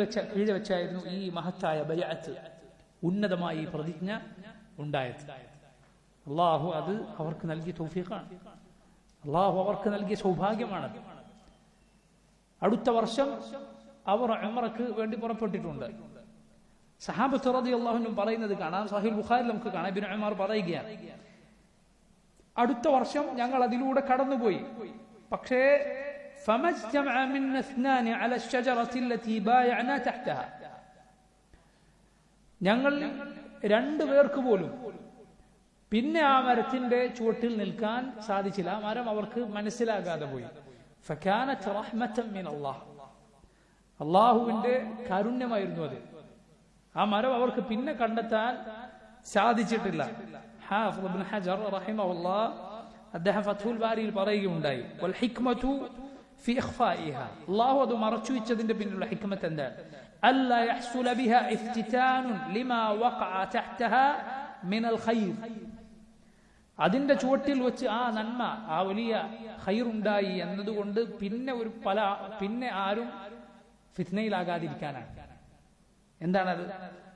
വെച്ചായിരുന്നു ഈ മഹത്തായ ബൈഅത്ത്, ഉന്നതമായി ഈ പ്രതിജ്ഞ ഉണ്ടായത്. അല്ലാഹു അത് അവർക്ക് നൽകിയ തൗഫീഖാണ്, അല്ലാഹു അവർക്ക് നൽകിയ സൗഭാഗ്യമാണ്. അടുത്ത വർഷം അവർ ഉംറക്ക് വേണ്ടി പുറപ്പെട്ടിട്ടുണ്ട്. സഹാബത്ത് റളിയല്ലാഹു അൻഹും പറയുന്നത് കാണാം, സഹീഹ് ബുഖാരിയിൽ നമുക്ക് കാണാം. ഇബ്നു ഉമർ പറയുകയാണ്, അടുത്ത വർഷം ഞങ്ങൾ അതിലൂടെ കടന്നുപോയി, പക്ഷേ فمجتمع منا اثنان على الشجرة التي بايعنا تحتها, ഞങ്ങൾ രണ്ടുപേർക്ക് പോലും പിന്നെ ആ മരത്തിന്റെ ചുവട്ടിൽ നിൽക്കാൻ സാധിച്ചില്ല. ആ മരം അവർക്ക് മനസ്സിലാകാതെ പോയി. ഫകാനത് റഹ്മതൻ മിൻ അല്ലാഹ്, അള്ളാഹുവിന്റെ കാരുണ്യമായിരുന്നു അത്. ആ മരം അവർക്ക് പിന്നെ കണ്ടെത്താൻ സാധിച്ചിട്ടില്ല. ഹാഫിദ് ഇബ്നു ഹജർ റഹിമഹുല്ലാഹ് അദ്ദേഹം ഫത്ഹുൽ ബാരിയിൽ പറയുകയുണ്ടായി, വൽ ഹിക്മതു ഫി ഇഖ്ഫാഇഹാ, അല്ലാഹു അത് മറച്ചു വെച്ചതിന്റെ പിന്നിലുള്ള ഹിക്മത്ത് എന്താണ്? അല്ലാ യഹ്സുല ബിഹാ ഇഫ്തിതാനുൻ ലിമാ വഖഅ തഹ്തഹാ മിനൽ ഖൈർ, അതിന്റെ ചുവട്ടിൽ വെച്ച് ആ നന്മ, ആ വലിയ ഖൈറുണ്ടായി എന്നതുകൊണ്ട് പിന്നെ ആരും ഫിത്നയിലാകാതിരിക്കാനാണ്. എന്താണത്?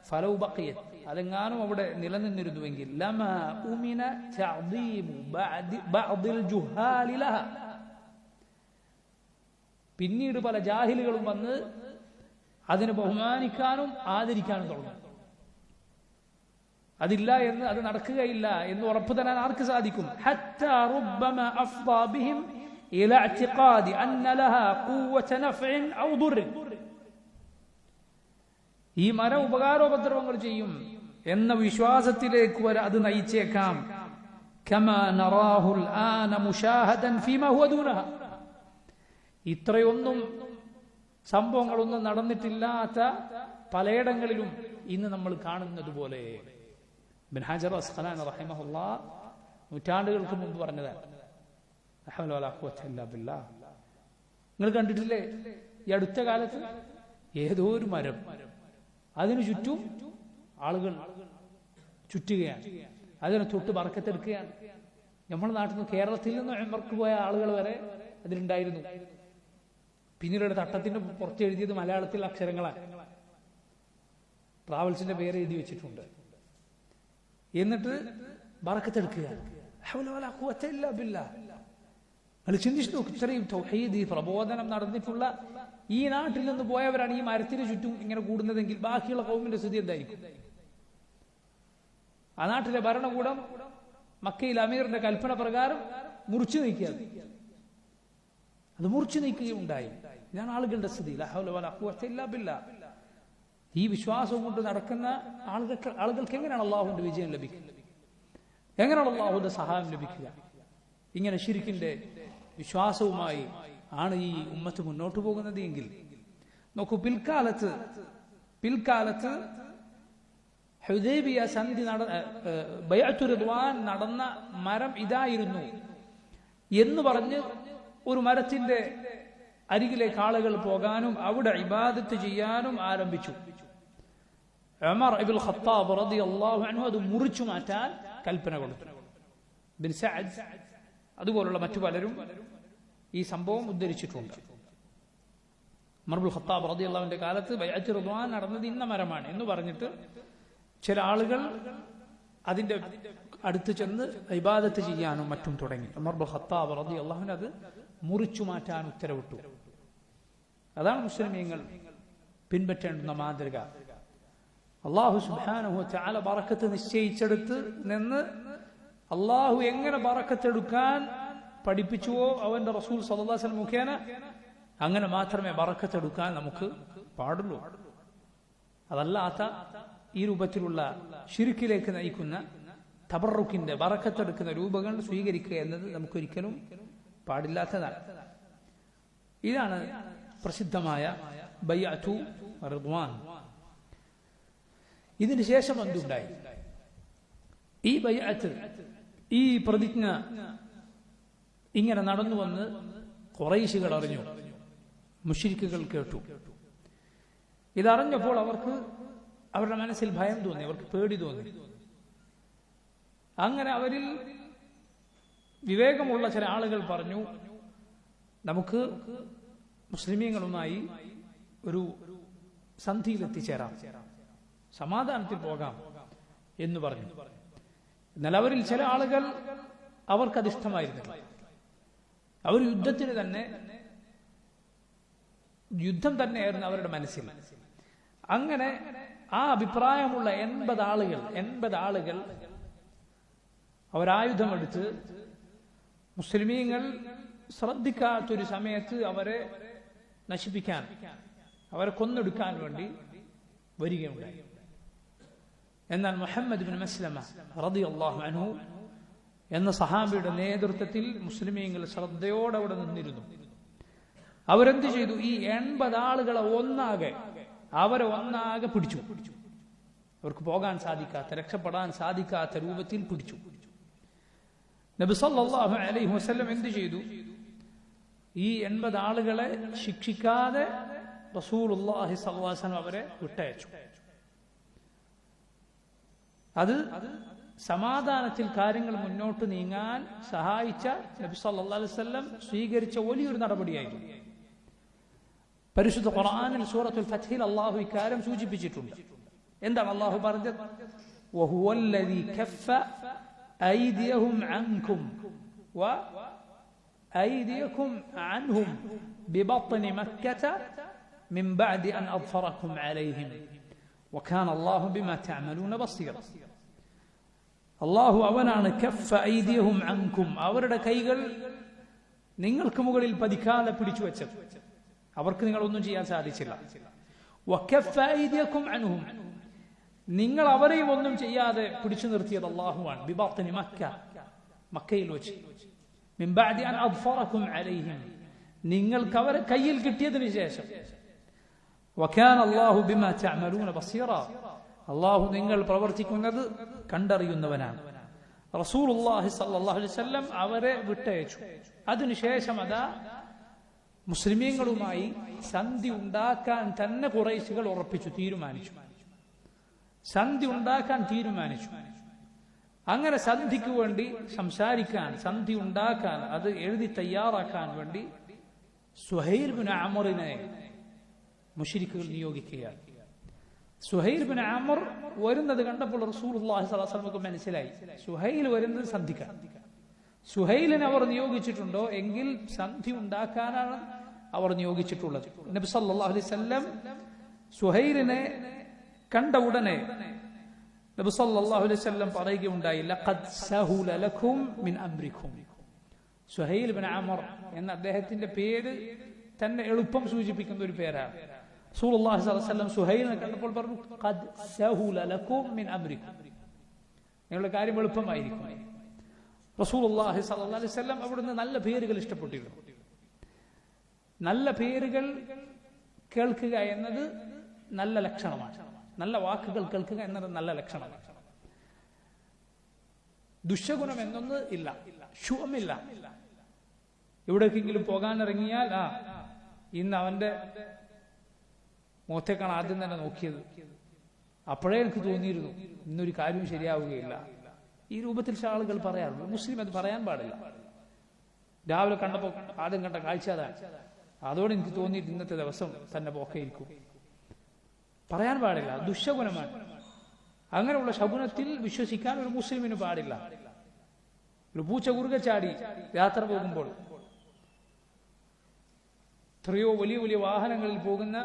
ഫലൗ ബഖിയത്, അതെങ്ങാനും അവിടെ നിലനിന്നിരുന്നുവെങ്കിൽ ലമാ ഉമിന തഅദീമു ബഅദിൽ ജുഹാലി ലഹാ, പിന്നീട് പല ജാഹിലുകളും വന്ന് അതിനെ ബഹുമാനിക്കാനും ആദരിക്കാനും തുടങ്ങും. അതില്ല എന്ന്, അത് നടക്കുകയില്ല എന്ന് ഉറപ്പ് തരാൻ ആർക്ക് സാധിക്കും? ഹത്താ റുബ്ബമാ അഫ്ദാ ബിഹിം ഇലാ ഇഅ്തിഖാദി അന്ന ലഹാ ഖുവ്വത നഫ്ഇൻ ഔ ദുർർ, ഈ മരം ഉപകാരോപദ്രവങ്ങൾ ചെയ്യും എന്ന വിശ്വാസത്തിലേക്ക് വരെ അത് നയിച്ചേക്കാം. കമാ നറാഹുൽ ആന മുശാഹദൻ ഫീമാ ഹുവ ദൂനഹാ, ഇത്രയൊന്നും സംഭവങ്ങളൊന്നും നടന്നിട്ടില്ലാത്ത പലയിടങ്ങളിലും ഇന്ന് നമ്മൾ കാണുന്നത് പോലെ. ഇബ്നു ഹജർ അസ്ഖലാനി റഹിമഹുല്ലാഹ് നൂറ്റാണ്ടുകൾക്ക് മുമ്പ് പറഞ്ഞതാണ്. ലാ ഹൗല വലാ ഖുവത ഇല്ലാ ബില്ലാഹ്. നിങ്ങൾ കണ്ടിട്ടില്ലേ ഈ അടുത്ത കാലത്ത് ഏതോ ഒരു മരം, അതിനു ചുറ്റും ആളുകൾ ചുറ്റുകയാണ്, അതിനെ തൊട്ട് ബർക്കത്തെടുക്കുകയാണ്. നമ്മുടെ നാട്ടിൽ നിന്ന്, കേരളത്തിൽ നിന്ന് ഉംറക്ക് പോയ ആളുകൾ വരെ അതിലുണ്ടായിരുന്നു. പിന്നീട് തട്ടത്തിന്റെ പുറത്ത് എഴുതിയത് മലയാളത്തിൽ അക്ഷരങ്ങളാണ്, ട്രാവൽസിന്റെ പേര് എഴുതി വെച്ചിട്ടുണ്ട്. എന്നിട്ട് ബർക്കത്തെടുക്കുകയാണ്. അത് ചിന്തിച്ചു നോക്ക്, ഇത്രയും തൗഹീദ് പ്രബോധനം നടന്നിട്ടുള്ള ഈ നാട്ടിൽ നിന്ന് പോയവരാണ് ഈ മരത്തിന് ചുറ്റും ഇങ്ങനെ കൂടുന്നതെങ്കിൽ ബാക്കിയുള്ള ഖൗമിന്റെ സ്ഥിതി എന്തായിരിക്കും? ആ നാട്ടിലെ ഭരണകൂടം മക്കയിൽ അമീറിന്റെ കൽപ്പന പ്രകാരം മുറിച്ചു നീക്കിയത്, അത് മുറിച്ചു നീക്കുകയുണ്ടായി. ഇതാണ് ആളുകളുടെ സ്ഥിതി. ലാ ഹൗല വലാ ഖുവത ഇല്ലാ ബില്ലാഹ്. ഈ വിശ്വാസം കൊണ്ട് നടക്കുന്ന ആളുകൾക്ക് എങ്ങനെയാണ് അള്ളാഹുവിന്റെ വിജയം ലഭിക്കുക? എങ്ങനെയാണ് അള്ളാഹുവിന്റെ സഹായം ലഭിക്കുക? ഇങ്ങനെ ശിർക്കിന്റെ വിശ്വാസവുമായി ആണ് ഈ ഉമ്മത്ത് മുന്നോട്ട് പോകുന്നത് എങ്കിൽ നോക്കൂ, പിൽക്കാലത്ത് ഹുദൈബിയ സന്ധി ബൈഅത്തു റിദ്വാൻ നടന്ന മരം ഇതായിരുന്നു എന്ന് പറഞ്ഞ് ഒരു മരത്തിന്റെ അരികിലേക്ക് ആളുകൾ പോകാനും അവിടെ ഇബാദത്ത് ചെയ്യാനും ആരംഭിച്ചു. ഉമർ ഇബ്നുൽ ഖത്താബ് റളിയല്ലാഹു അൻഹു അത് മുറിച്ചു മാറ്റാൻ കൽപ്പന കൊടുത്തു. ബിൻ സഅദ് അതുപോലുള്ള മറ്റു പലരും ഈ സംഭവം ഉദ്ധരിച്ചിട്ടുണ്ട്. ഉമർ ഇബ്നുൽ ഖത്താബ് റളിയല്ലാഹുവിന്റെ കാലത്ത് ബൈഅത്ത് റിദ്വാൻ നടന്നത് ഇന്ന മരമാണ് എന്ന് പറഞ്ഞിട്ട് ചില ആളുകൾ അതിന്റെ അടുത്ത് ചെന്ന് ഇബാദത്ത് ചെയ്യാനും മറ്റും തുടങ്ങി. ഉമർ ഇബ്നുൽ ഖത്താബ് റളിയല്ലാഹു അൻഹു അത് മുറിച്ചു മാറ്റാൻ ഉത്തരവിട്ടു. അതാണ് മുസ്ലിമീങ്ങൾ പിൻപറ്റേണ്ടുന്ന മാതൃക. അല്ലാഹു സുബ്ഹാനഹു വ തആല ബറക്കത്ത് നിശ്ചയിച്ചെടുത്ത് നിന്ന് അല്ലാഹു എങ്ങനെ ബറക്കത്തെടുക്കാൻ പഠിപ്പിച്ചുവോ അവന്റെ റസൂൽ സല്ലല്ലാഹു അലൈഹി വസല്ലം മുഖേന, അങ്ങനെ മാത്രമേ ബറക്കത്തെടുക്കാൻ നമുക്ക് പാടുള്ളൂ. അതല്ലാത്ത ഈ രൂപത്തിലുള്ള ശിർക്കിലേക്ക് നയിക്കുന്ന തബറുക്കിന്റെ ബറക്കത്തെടുക്കുന്ന രൂപങ്ങൾ സ്വീകരിക്കുക എന്നത് നമുക്കൊരിക്കലും പാടില്ലാത്തതാണ്. ഇതാണ് പ്രസിദ്ധമായ ബൈഅത്തു റിദ്വാൻ. ഇതിനു ശേഷം എന്തുണ്ടായി? ഈ ബൈഅത്ത്, ഈ പ്രതിജ്ഞ ഇങ്ങനെ നടന്നു വന്ന് ഖുറൈശികൾ അറിഞ്ഞു, മുശ്രിക്കുകൾ കേട്ടു. ഇതറിഞ്ഞപ്പോൾ അവർക്ക് അവരുടെ മനസ്സിൽ ഭയം തോന്നി, അവർക്ക് പേടി തോന്നി. അങ്ങനെ അവരിൽ വിവേകമുള്ള ചില ആളുകൾ പറഞ്ഞു, നമുക്ക് മുസ്ലിമീങ്ങളുമായി ഒരു സന്ധിയിൽ എത്തിച്ചേരാം, സമാധാനത്തിൽ പോകാം എന്ന് പറഞ്ഞു. എന്നാൽ അവരിൽ ചില ആളുകൾ അവർക്കതിഷ്ടമായിരുന്നില്ല. അവർ യുദ്ധം തന്നെയായിരുന്നു അവരുടെ മനസ്സിൽ. അങ്ങനെ ആ അഭിപ്രായമുള്ള 80 ആളുകൾ അവരായുധമെടുത്ത് മുസ്ലിമീങ്ങൾ ശ്രദ്ധിക്കാത്തൊരു സമയത്ത് അവരെ നശിപ്പിക്കാൻ, അവരെ കൊന്നെടുക്കാൻ വേണ്ടി വരികയുണ്ടായി. എന്നാൽ മുഹമ്മദ് ബിൻ മസ്ലമ റളിയല്ലാഹു അൻഹു എന്ന സഹാബിയുടെ നേതൃത്വത്തിൽ മുസ്ലിമീങ്ങൾ ശ്രദ്ധയോടെ അവിടെ നിന്നിരുന്നു. അവരെന്ത് ചെയ്തു? ഈ 80 ആളുകളെ അവരെ ഒന്നാകെ പിടിച്ചു. അവർക്ക് പോകാൻ സാധിക്കാത്ത, രക്ഷപ്പെടാൻ സാധിക്കാത്ത രൂപത്തിൽ പിടിച്ചു. നബി സല്ലല്ലാഹു അലൈഹി വസല്ലം എന്ത് ചെയ്തു? ഈ 80 ആളുകളെ ശിക്ഷിക്കാതെ റസൂലുള്ളാഹി സ്വല്ലല്ലാഹു അലൈഹി വസല്ലം അവരെ വിട്ടയച്ചു. അത് സമാധാനത്തിൽ കാര്യങ്ങൾ മുന്നോട്ട് നീങ്ങാൻ സഹായിച്ച നബി സല്ലല്ലാഹു അലൈഹി വസല്ലം സ്വീകരിച്ച വലിയൊരു നടപടിയായിരുന്നു. പരിശുദ്ധ ഖുർആനിൽ സൂറത്തുൽ ഫത്ഹിൽ അല്ലാഹു ഇക്കാര്യം സൂചിപ്പിച്ചിട്ടുണ്ട്. എന്താണ് അല്ലാഹു പറഞ്ഞത്? വഹുവല്ലദീ കഫ്ഫ അയ്ദിയഹും അൻകും വഅയ്ദിയകും അൻഹും ബിബത്നി മക്കത മിൻ ബഅദി അൻ അദ്ഫറകും അലൈഹിം വകാന അല്ലാഹു ബിമാ തഅമലൂന ബസീറ. അല്ലാഹു അവനാണ് കഫ്ഫ അയ്ദിയഹും അൻകും, അവരുടെ കൈകൾ നിങ്ങൾക്ക് മുകളിൽ പതിക്കാതെ പിടിച്ചു വെച്ചത്. അവർക്ക് നിങ്ങളൊന്നും ചെയ്യാൻ സാധിച്ചില്ല. വകഫ്ഫ അയ്ദിയകും അൻഹും, നിങ്ങൾ അവരെയും ഒന്നും ചെയ്യാതെ പിടിച്ചു നിർത്തിയത് അല്ലാഹുവാണ്. ബിബത്നി മക്ക, മക്കയിൽ വെച്ച്. മിൻ ബഅദി അൻ അദ്ഫറകും അലൈഹിം, നിങ്ങൾക്ക് അവരെ കയ്യിൽ കിട്ടിയതിനു ശേഷം. വകാന അല്ലാഹു ബിമാ തഅമലൂന ബസീറ, അല്ലാഹു നിങ്ങൾ പ്രവർത്തിക്കുന്നത് കണ്ടറിയുന്നവനാണ്. റസൂലുള്ളാഹി സ്വല്ലല്ലാഹു അലൈഹി വസല്ലം അവരെ വിട്ടയച്ചു. അതിനുശേഷം അതാ മുസ്ലിമീങ്ങളുമായി സന്ധി ഉണ്ടാക്കാൻ തന്നെ ഖുറൈശികൾ തീരുമാനിച്ചു. സന്ധി ഉണ്ടാക്കാൻ തീരുമാനിച്ചു. അങ്ങനെ സന്ധിക്ക് വേണ്ടി സംസാരിക്കാൻ, സന്ധി ഉണ്ടാക്കാൻ, അത് എഴുതി തയ്യാറാക്കാൻ വേണ്ടി സുഹൈൽ ബിൻ അമറിനെ മുശ്രിക്കുകൾ നിയോഗിക്കുകയാണ്. സുഹൈൽ ബിൻ അമർ വരുന്നത് കണ്ടപ്പോൾ റസൂലുള്ളാഹി സ്വല്ലല്ലാഹു അലൈഹി വസല്ലം മനസ്സിലായി സുഹൈൽ വരുന്നത് സന്ധിക്കാൻ. സുഹൈലിനെ അവർ നിയോഗിച്ചിട്ടുണ്ടോ എങ്കിൽ സന്ധി ഉണ്ടാക്കാനാണ് അവർ നിയോഗിച്ചിട്ടുള്ളത്. നബി സല്ലല്ലാഹു അലൈഹി വസല്ലം സുഹൈലിനെ കണ്ട ഉടനെ നബി സല്ലല്ലാഹു അലൈഹി വസല്ലം പറയുകയുണ്ടായി, ലഖദ് സഹുല ലക്കും മിൻ അംരിക്കും. സുഹൈൽ ബിൻ അമർ എന്ന അദ്ദേഹത്തിന്റെ പേര് തന്നെ എളുപ്പം സൂചിപ്പിക്കുന്ന ഒരു പേരാണ്. റസൂലുള്ളാഹി സ്വല്ലല്ലാഹു അലൈഹി വസല്ലം സുഹൈലിനെ കണ്ടപ്പോൾ പറഞ്ഞു, ഖദ് സഹുല ലക്കും മിൻ അംരിക്കും, നിങ്ങളുടെ കാര്യം എളുപ്പമായിരിക്കും. റസൂലുള്ളാഹി സ്വല്ലല്ലാഹു അലൈഹി വസല്ലം അവിടുന്ന് നല്ല പേരുകൾ ഇഷ്ടപ്പെട്ടിരുന്നു. നല്ല പേരുകൾ കേൾക്കുക എന്നത് നല്ല ലക്ഷണമാണ്. നല്ല വാക്കുകൾ കേൾക്കുക എന്നത് നല്ല ലക്ഷണമാണ്. ദുശഗുണം എന്നൊന്ന് ഇല്ല, ശുഭമില്ല. എവിടേക്കെങ്കിലും പോകാൻ ഇറങ്ങിയാൽ ഇന്ന് അവന്റെ മുഖത്തേക്കാണ് ആദ്യം തന്നെ നോക്കിയത്. അപ്പോഴേ എനിക്ക് തോന്നിയിരുന്നു ഇന്നൊരു കാര്യം ശരിയാവുകയില്ല. ഈ രൂപത്തിൽ ആളുകൾ പറയാറുണ്ട്. മുസ്ലിം അത് പറയാൻ പാടില്ല. രാവിലെ കണ്ടപ്പോൾ ആദ്യം കണ്ട കാഴ്ച അതാണ്, അതോടെ എനിക്ക് തോന്നിയിട്ട് ഇന്നത്തെ ദിവസം തന്നെ പോക്കെയിരിക്കും. പറയാൻ പാടില്ല, ദുശഗുണമാണ്. അങ്ങനെയുള്ള ശകുനത്തിൽ വിശ്വസിക്കാൻ ഒരു മുസ്ലിമിന് പാടില്ല. ഒരു പൂച്ച കുറുകെ ചാടി യാത്ര പോകുമ്പോൾ എത്രയോ വലിയ വലിയ വാഹനങ്ങളിൽ പോകുന്ന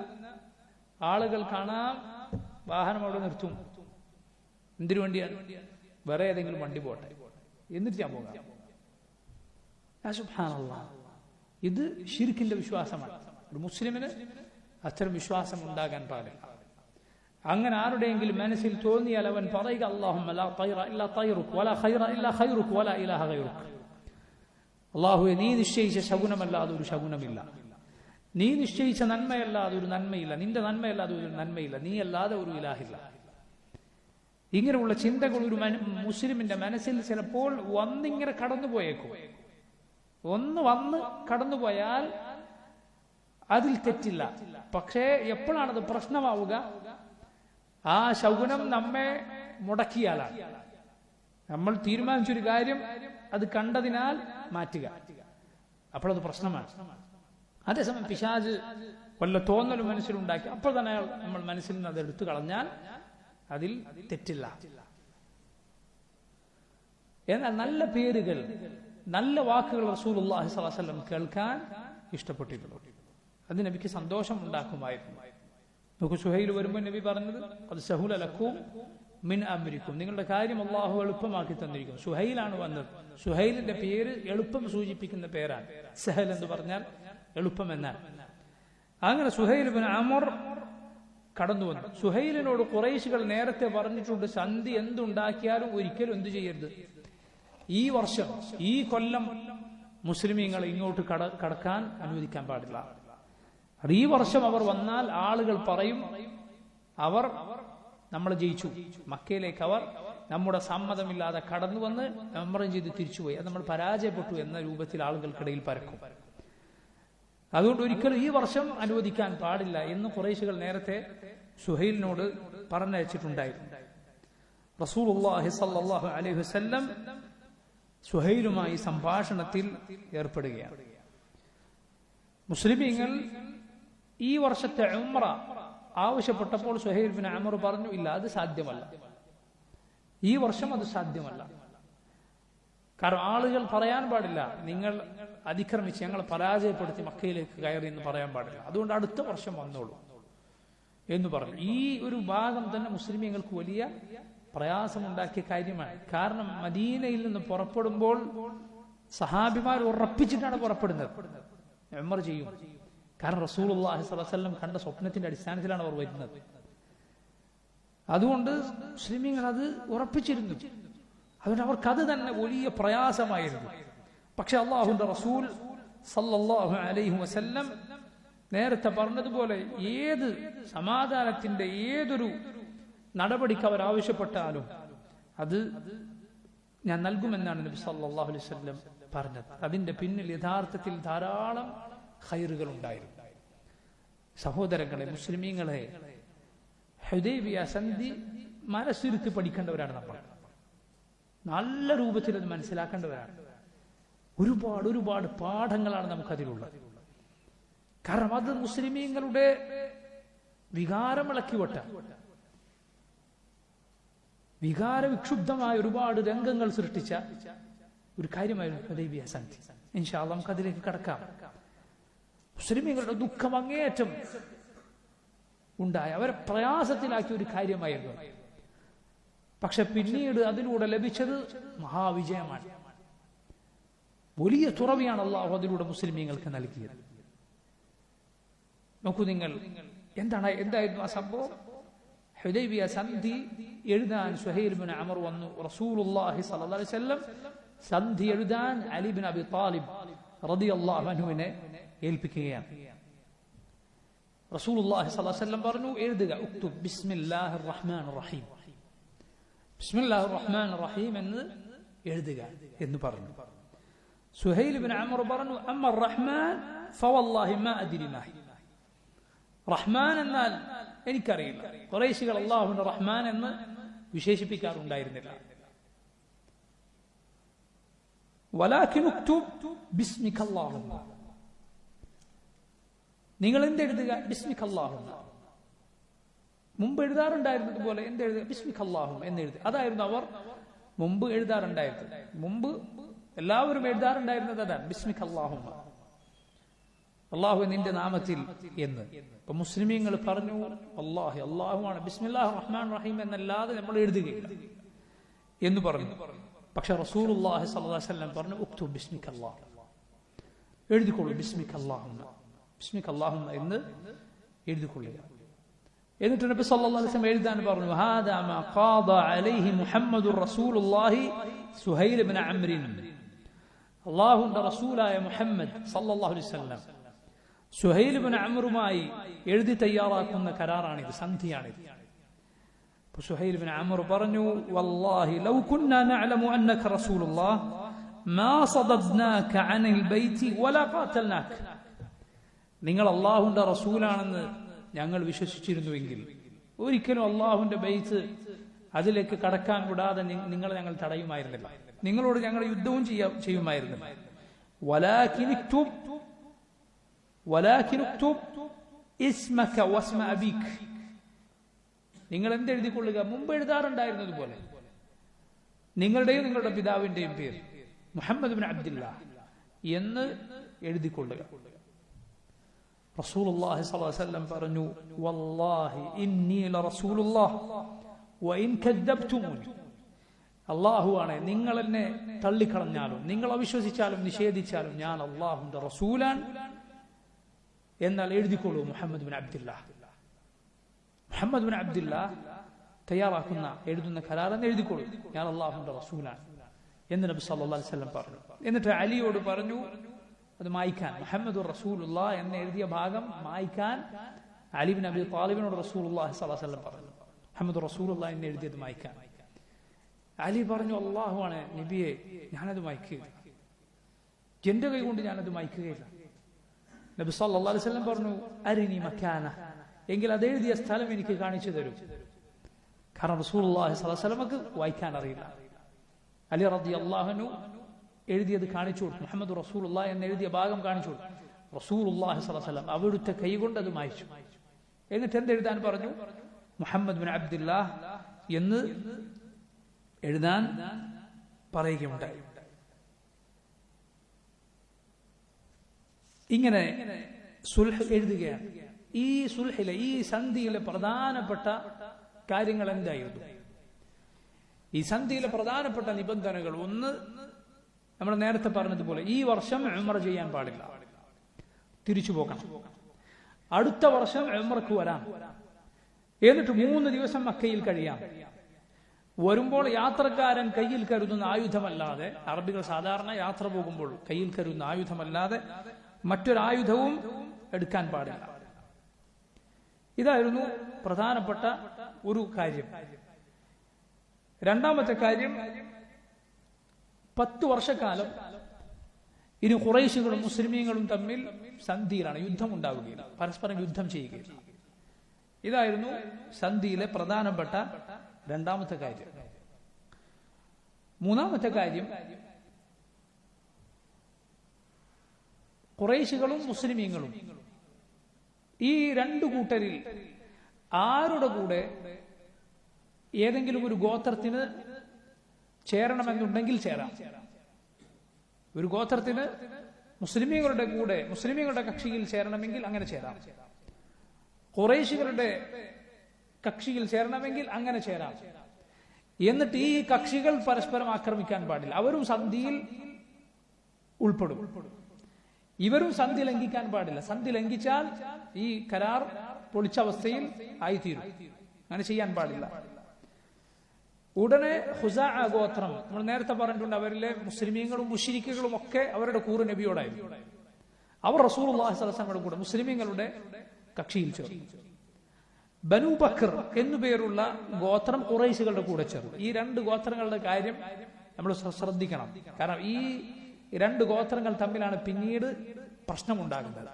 ആളുകൾ കാണാം, വാഹനം അവിടെ നിർത്തും. എന്തിനു വേണ്ടിയാണ്? വേറെ ഏതെങ്കിലും വണ്ടി പോട്ടെ, എന്നിട്ട് ഞാൻ പോകാം. സുബ്ഹാനല്ലാഹ്, ഇത് ശിർക്കിന്റെ വിശ്വാസമാണ്. ഒരു മുസ്ലിമിന് അത്തരം വിശ്വാസം ഉണ്ടാകാൻ പാടില്ല. അങ്ങനെ ആരുടെയെങ്കിലും മനസ്സിൽ തോന്നിയാൽ അവൻ പറയുക, അല്ലാഹുമ്മ ലാ ഖൈറ ഇല്ലാ ഖൈറുക വലാ ഖൈറ ഇല്ലാ ഖൈറുക വലാ ഇലാഹ ഗൈറുക. അല്ലാഹുവേ, നീ നിശ്ചയിച്ച ശകുനമല്ലാതെ ഒരു ശകുനമില്ല, നീ നിശ്ചയിച്ച നന്മയല്ലാതെ ഒരു നന്മയില്ല, നിന്റെ നന്മയല്ലാതെ ഒരു നന്മയില്ല, നീ അല്ലാതെ ഒരു ഇലാഹില്ല. ഇങ്ങനെയുള്ള ചിന്തകൾ ഒരു മുസ്ലിമിന്റെ മനസ്സിൽ ചിലപ്പോൾ വന്നിങ്ങനെ കടന്നുപോയേക്കും. ഒന്ന് വന്ന് കടന്നുപോയാൽ അതിൽ തെറ്റില്ല. പക്ഷേ എപ്പോഴാണത് പ്രശ്നമാവുക? ആ ശകുനം നമ്മെ മുടക്കിയാലാണ്. നമ്മൾ തീരുമാനിച്ചൊരു കാര്യം അത് കണ്ടതിനാൽ മാറ്റുക, അപ്പോഴത് പ്രശ്നമാണ്. അതേസമയം പിശാച് വല്ല തോന്നലും മനസ്സിലുണ്ടാക്കി അപ്പോൾ തന്നെ നമ്മൾ മനസ്സിൽ നിന്ന് അത് എടുത്തു കളഞ്ഞാൽ അതിൽ തെറ്റില്ല. എന്നാൽ നല്ല പേരുകൾ, നല്ല വാക്കുകൾ റസൂലുള്ളാഹി സ്വല്ലല്ലാഹു അലൈഹി വസല്ലം കേൾക്കാൻ ഇഷ്ടപ്പെട്ടിട്ടുള്ളൂ. അത് നബിക്ക് സന്തോഷം ഉണ്ടാക്കുമായിരുന്നു. നമുക്ക് സുഹൈൽ വരുമ്പോൾ നബി പറഞ്ഞത്, അത് സഹുല ലക്കും മിൻ അംരിക്കും, നിങ്ങളുടെ കാര്യം അല്ലാഹു എളുപ്പമാക്കി തന്നിരിക്കും. സുഹൈലാണ് വന്നത്. സുഹൈലിന്റെ പേര് എളുപ്പം സൂചിപ്പിക്കുന്ന പേരാണ്. സഹൽ എന്ന് പറഞ്ഞാൽ എളുപ്പം എന്നാണ്. അങ്ങനെ സുഹൈൽ ഇബ്നു അമർ കടന്നു വന്നു. സുഹൈലിനോട് ഖുറൈശികൾ നേരത്തെ പറഞ്ഞിട്ടുണ്ട്, സന്ധി എന്തുണ്ടാക്കിയാലും ഒരിക്കലും എന്തു ചെയ്യരുത്, ഈ വർഷം ഈ കൊല്ലം മുസ്ലിമീങ്ങൾ ഇങ്ങോട്ട് കടക്കാൻ അനുവദിക്കാൻ പാടില്ല. ഈ വർഷം അവർ വന്നാൽ ആളുകൾ പറയും അവർ നമ്മൾ ജയിച്ചു, മക്കയിലേക്ക് അവർ നമ്മുടെ സമ്മതമില്ലാതെ കടന്നു വന്ന് ഉംറ ചെയ്ത് തിരിച്ചുപോയി, അത് നമ്മൾ പരാജയപ്പെട്ടു എന്ന രൂപത്തിൽ ആളുകൾക്കിടയിൽ പരക്കും. അതുകൊണ്ട് ഒരിക്കലും ഈ വർഷം അനുവദിക്കാൻ പാടില്ല എന്ന് ഖുറൈശികൾ നേരത്തെ സുഹൈലിനോട് പറഞ്ഞയച്ചിട്ടുണ്ടായിരുന്നു. റസൂലുള്ളാഹി സ്വല്ലല്ലാഹു അലൈഹി വസല്ലം സുഹൈലുമായി സംഭാഷണത്തിൽ ഏർപ്പെടുകയാണ്. മുസ്ലിമീങ്ങൾ ഈ വർഷത്തെ ഉംറ ആവശ്യപ്പെട്ടപ്പോൾ സുഹൈൽ ബിൻ അമർ പറഞ്ഞു, ഇല്ല, അത് സാധ്യമല്ല, ഈ വർഷം അത് സാധ്യമല്ല. കാരണം ആളുകൾ പറയാൻ പാടില്ല നിങ്ങൾ അതിക്രമിച്ച് ഞങ്ങൾ പരാജയപ്പെടുത്തി മക്കയിലേക്ക് കയറി എന്ന് പറയാൻ പാടില്ല, അതുകൊണ്ട് അടുത്ത വർഷം വന്നോളൂ എന്ന് പറഞ്ഞു. ഈ ഒരു ഭാഗം തന്നെ മുസ്ലിമീങ്ങൾക്ക് വലിയ പ്രയാസമുണ്ടാക്കിയ കാര്യമാണ്. കാരണം മദീനയിൽ നിന്ന് പുറപ്പെടുമ്പോൾ സഹാബിമാർ ഉറപ്പിച്ചിട്ടാണ് പുറപ്പെടുന്നത്, ഉംറ ചെയ്യും. കാരണം റസൂലുള്ളാഹി സ്വല്ലല്ലാഹു അലൈഹി വസല്ലം കണ്ട സ്വപ്നത്തിന്റെ അടിസ്ഥാനത്തിലാണ് അവർ വരുന്നത്. അതുകൊണ്ട് മുസ്ലിമീങ്ങൾ അത് ഉറപ്പിച്ചിരുന്നു. അതുകൊണ്ട് അവർക്കത് തന്നെ വലിയ പ്രയാസമായിരുന്നു. പക്ഷെ അല്ലാഹുവിന്റെ റസൂൽ സല്ലല്ലാഹു അലൈഹി വസല്ലം നേരത്തെ പറഞ്ഞതുപോലെ ഏത് സമാധാനത്തിന്റെ ഏതൊരു നടപടിക്ക് അവർ ആവശ്യപ്പെട്ടാലും അത് ഞാൻ നൽകുമെന്നാണ് നബി സല്ലല്ലാഹു അലൈഹി വസല്ലം പറഞ്ഞത്. അതിന്റെ പിന്നിൽ യഥാർത്ഥത്തിൽ ധാരാളം ഖൈറുകൾ ഉണ്ടായിരുന്നു. സഹോദരങ്ങളെ, മുസ്ലിമീങ്ങളെ, ഹുദൈബിയ സന്ധി മനസ്സിരുത്തി പഠിക്കേണ്ടവരാണ് നമ്മൾ. നല്ല രൂപത്തിൽ അത് മനസ്സിലാക്കേണ്ടവരാണ്. ഒരുപാട് പാഠങ്ങളാണ് നമുക്കതിലുള്ളത്. കാരണം അത് മുസ്ലിമീങ്ങളുടെ വികാരമിളക്കിവട്ട വികാരവിക്ഷുബ്ധമായ ഒരുപാട് രംഗങ്ങൾ സൃഷ്ടിച്ച ഒരു കാര്യമായിരുന്നു ഹുദൈബിയ സന്ധി. ഇൻഷാ അല്ലാഹ് നമുക്ക് അതിലേക്ക് കടക്കാം. മുസ്ലിമീങ്ങളുടെ ദുഃഖം അങ്ങേയറ്റം ഉണ്ടായ, അവരെ പ്രയാസത്തിലാക്കിയ ഒരു കാര്യമായിരുന്നു. പക്ഷെ പിന്നീട് അതിലൂടെ ലഭിച്ചത് മഹാവിജയമാണ്. വലിയ തുറവിയാണ് അല്ലാഹു അതിലൂടെ മുസ്ലിമീങ്ങൾക്ക് നൽകിയത്. നോക്കൂ നിങ്ങൾ, എന്തായിരുന്നു ആ സംഭവം? ഹുദൈബിയ സന്ധി എഴുതാൻ സുഹൈൽ ബിൻ അമർ വന്നു. റസൂലുള്ളാഹി സ്വല്ലല്ലാഹു അലൈഹി വസല്ലം സന്ധി എഴുതാൻ അലി ബിൻ അബി താലിബ് റളിയല്ലാഹു അൻഹുവിനെ ഏൽപ്പിക്കുകയാണ്. റസൂലുള്ളാഹി സ്വല്ലല്ലാഹു അലൈഹി വസല്ലം പറഞ്ഞു, എഴുതുക, ഉക്തുബ് ബിസ്മില്ലാഹിർ റഹ്മാനിർ റഹീം, ബിസ്മില്ലാഹിർ റഹ്മാനിർ റഹീം എന്ന് എഴുതുക എന്ന് പറഞ്ഞു. സുഹൈൽ ബിൻ അമർ പറഞ്ഞു, അമ്മ റഹ്മാൻ ഫവല്ലാഹി മാ അദ്രി മാ ഹി. റഹ്മാൻ എന്നാൽ എനിക്കറിയില്ല. ഖുറൈശികൾ അല്ലാഹുവിനെ റഹ്മാൻ എന്ന് വിശേഷിപ്പിക്കാറുണ്ടായിരുന്നില്ല. വലാകിൻ ഉക്തുബ് ബിസ്മിക അല്ലാഹുമ്മ, നിങ്ങൾ എന്തെഴുതുക? ബിസ്മിക അല്ലാഹുമ്മ. മുമ്പ് എഴുതാറുണ്ടായിരുന്നത് പോലെ എന്തെഴുതുക? ബിസ്മിക അല്ലാഹുമ്മ എന്നെഴുതുക. അതായിരുന്നു അവർ മുമ്പ് എഴുതാറുണ്ടായിരുന്നത്. മുമ്പ് എല്ലാവരും എഴുതാറുണ്ടായിരുന്നത് അതാണ്, ബിസ്മിക അല്ലാഹുമ്മ, അല്ലാഹു നിന്റെ നാമത്തിൽ എന്ന്. ഇപ്പൊ മുസ്ലിമീങ്ങൾ പറഞ്ഞു, അല്ലാഹുവാണ്, ബിസ്മില്ലാഹിർ റഹ്മാനിർ റഹീം എന്നല്ലാതെ നമ്മൾ എഴുതുകയില്ല എന്ന് പറഞ്ഞു. പക്ഷെ റസൂലുള്ളാഹി സ്വല്ലല്ലാഹു അലൈഹി വസല്ലം പറഞ്ഞു, ഉക്തുബ് ബിസ്മിക അല്ലാഹ്, എഴുതിക്കൊള്ളൂ, ബിസ്മിക അല്ലാഹുമ്മ, ബിസ്മിക അല്ലാഹുമ്മ എന്ന് എഴുതിക്കൊള്ളുക. എന്നിട്ട് നബി സല്ലല്ലാഹു അലൈഹി വസല്ലം എഴുതാൻ പറഞ്ഞു, ഹാദാ മാ ഖാദ അലൈഹി മുഹമ്മദുർ റസൂലുള്ളാഹി സുഹൈൽ ഇബ്നു അംർ, അല്ലാഹുവിന്റെ റസൂലായ മുഹമ്മദ് സല്ലല്ലാഹു അലൈഹി വസല്ലം സുഹൈൽ ഇബ്നു അംറുമായി എഴുതി തയ്യാറാക്കുന്ന കരാറാണിത്, സന്ധിയാണിത്. സുഹൈൽ ഇബ്നു അംർ പറഞ്ഞു, വല്ലാഹി ലൗ കുന്നാ നഅലമു അന്നക റസൂലുള്ളാഹ് മാ സദദ്നാക അനിൽ ബൈതി വലാ ഖാതൽനാക, നിങ്ങൾ അല്ലാഹുവിന്റെ റസൂലാണെന്ന് ഞങ്ങൾ വിശ്വസിച്ചിരുന്നുവെങ്കിൽ ഒരിക്കലും അല്ലാഹുവിന്റെ ബൈത്ത് അതിലേക്ക് കടക്കാൻ വിടാതെ നിങ്ങളെ ഞങ്ങൾ തടയുമായിരുന്നില്ല, നിങ്ങളോട് ഞങ്ങൾ യുദ്ധവും ചെയ്യുമായിരുന്നില്ല. വലാകിൻ ഉക്തുബ് ഇസ്മക വസ്മ അബീക്, നിങ്ങൾ എന്തെഴുതിക്കൊള്ളുക? മുമ്പ് എഴുതാറുണ്ടായിരുന്നത് പോലെ നിങ്ങളുടെയും നിങ്ങളുടെ പിതാവിന്റെയും പേര് മുഹമ്മദ് ഇബ്നു അബ്ദുല്ലാഹ് എന്ന് എഴുതിക്കൊള്ളുക. റസൂലുള്ളാഹി സ്വല്ലല്ലാഹു അലൈഹി വസല്ലം പറഞ്ഞു, വല്ലാഹി ഇന്നി ലറസൂലുള്ളാഹ് വഇൻ കദ്ദബ്തുമൂനി, അല്ലാഹുവാണ്, നിങ്ങൾ എന്നെ തള്ളിക്കളഞ്ഞാലും നിങ്ങൾ അവിശ്വസിച്ചാലും നിഷേധിച്ചാലും ഞാൻ അല്ലാഹുവിന്റെ റസൂലാണ്, എന്നാൽ എഴുതിക്കൊള്ളൂ മുഹമ്മദ് ഇബ്നു അബ്ദുല്ലാഹ്, മുഹമ്മദ് ബിൻ അബ്ദുല്ലാ തയ്യാറാക്കുന്ന എഴുതുന്ന കരാർ എന്ന് എഴുതിക്കോളൂ, ഞാൻ അള്ളാഹുവിന്റെ റസൂലാണ് എന്ന് നബി സല്ലല്ലാഹു അലൈഹി വസല്ലം പറഞ്ഞു. എന്നിട്ട് അലിയോട് പറഞ്ഞു അത് മായ്ക്കാൻ, മുഹമ്മദ് റസൂലുള്ളാഹ് എന്ന് എഴുതിയ ഭാഗം മായ്ക്കാൻ അലി ബിൻ അബി താലിബിനോട് റസൂലുള്ളാഹി സ്വല്ലല്ലാഹു അലൈഹി വസല്ലം പറഞ്ഞു, മുഹമ്മദ് റസൂലുള്ളാഹ് എന്ന് എഴുതിയത് മായ്ക്കാൻ. അലി പറഞ്ഞു, അള്ളാഹുവാണ് നബിയെ, ഞാനത് മായ്ക്കുകയില്ല, എന്റെ കൈ കൊണ്ട് ഞാനത് മായ്ക്കുകയില്ല. നബി സല്ലല്ലാഹു അലൈഹി വസല്ലം പറഞ്ഞു, അരിനി മക്കാന, എങ്കിൽ അത് എഴുതിയ സ്ഥലം എനിക്ക് കാണിച്ചു തരൂ. കാരണം റസൂലുള്ളാഹി സ്വല്ലല്ലാഹു അലൈഹി വസല്ലമക്ക് വായിക്കാൻ അറിയില്ല. അലി റളിയല്ലാഹു അൻഹു എഴുതിയത് കാണിച്ചു കൊടുത്തു, മുഹമ്മദ് റസൂലുള്ളാഹി എന്ന് എഴുതിയ ഭാഗം കാണിച്ചു കൊടുത്തു. റസൂലുള്ളാഹി സ്വല്ലല്ലാഹു അലൈഹി വസല്ലം അവിടുത്തെ കൈ കൊണ്ട് അത് മായ്ച്ചു. എന്നിട്ട് എന്തെഴുതാൻ പറഞ്ഞു? മുഹമ്മദ് ബിൻ അബ്ദുല്ലാഹ് എന്ന് എഴുതാൻ പറയുകയുണ്ടായി. ഇങ്ങനെ സുൽഹ് എഴുതുകയാണ്. ഈ സുൽഹിലെ, ഈ സന്ധിയിലെ പ്രധാനപ്പെട്ട കാര്യങ്ങൾ എന്തായിരുന്നു? ഈ സന്ധിയിലെ പ്രധാനപ്പെട്ട നിബന്ധനകൾ, ഒന്ന് നമ്മൾ നേരത്തെ പറഞ്ഞതുപോലെ ഈ വർഷം ഉംറ ചെയ്യാൻ പാടില്ല, തിരിച്ചു പോകണം. അടുത്ത വർഷം ഉംറക്ക് വരാം, എന്നിട്ട് 3 ദിവസം മക്കയിൽ കഴിയാം. വരുമ്പോൾ യാത്രക്കാരൻ കയ്യിൽ കരുതുന്ന ആയുധമല്ലാതെ, അറബികൾ സാധാരണ യാത്ര പോകുമ്പോൾ കയ്യിൽ കരുതുന്ന ആയുധമല്ലാതെ മറ്റൊരായുധവും എടുക്കാൻ പാടില്ല. ഇതായിരുന്നു പ്രധാനപ്പെട്ട ഒരു കാര്യം. രണ്ടാമത്തെ കാര്യം, 10 വർഷക്കാലം ഇനി ഖുറൈശികളും മുസ്ലിമീങ്ങളും തമ്മിൽ സന്ധിയിലാണ്, യുദ്ധം ഉണ്ടാവുകയില്ല, പരസ്പരം യുദ്ധം ചെയ്യുകയില്ല. ഇതായിരുന്നു സന്ധിയിലെ പ്രധാനപ്പെട്ട രണ്ടാമത്തെ കാര്യം. മൂന്നാമത്തെ കാര്യം, ഖുറൈശികളും മുസ്ലിമീങ്ങളും ഈ 2 കൂട്ടരിൽ ആരുടെ കൂടെ ഏതെങ്കിലും ഒരു ഗോത്രത്തിന് ചേരണമെന്നുണ്ടെങ്കിൽ ചേരാം. ഒരു ഗോത്രത്തിന് മുസ്ലിമീങ്ങളുടെ കൂടെ, മുസ്ലിമീങ്ങളുടെ കക്ഷിയിൽ ചേരണമെങ്കിൽ അങ്ങനെ ചേരാം. ഖുറൈശികളുടെ കക്ഷിയിൽ ചേരണമെങ്കിൽ അങ്ങനെ ചേരാം. എന്നിട്ട് ഈ കക്ഷികൾ പരസ്പരം ആക്രമിക്കാൻ പാടില്ല. അവരും സന്ധിയിൽ ഉൾപ്പെടും, ഇവരും സന്ധി ലംഘിക്കാൻ പാടില്ല. സന്ധി ലംഘിച്ചാൽ ഈ കരാർ പൊളിച്ച അവസ്ഥയിൽ ആയിത്തീരും. അങ്ങനെ ചെയ്യാൻ പാടില്ല. ഉടനെ ഖുസാഅ ഗോത്രം, നമ്മൾ നേരത്തെ പറഞ്ഞിട്ടുണ്ട്, അവരിലെ മുസ്ലിമീങ്ങളും മുശ്രിക്കുകളും ഒക്കെ അവരുടെ കൂറ് നബിയോടായിരുന്നു. അവർ റസൂലുള്ളാഹി സ്വല്ലല്ലാഹു അലൈഹി വസല്ലമയുടെ കൂടെ മുസ്ലിമീങ്ങളുടെ കക്ഷിയിൽ ചേർന്നു. ബനു ബക്കർ എന്നുപേരുള്ള ഗോത്രം ഖുറൈശികളുടെ കൂടെ ചേർന്നു. ഈ 2 ഗോത്രങ്ങളുടെ കാര്യം നമ്മൾ ശ്രദ്ധിക്കണം. കാരണം ഈ 2 ഗോത്രങ്ങൾ തമ്മിലാണ് പിന്നീട് പ്രശ്നമുണ്ടാകുന്നത്.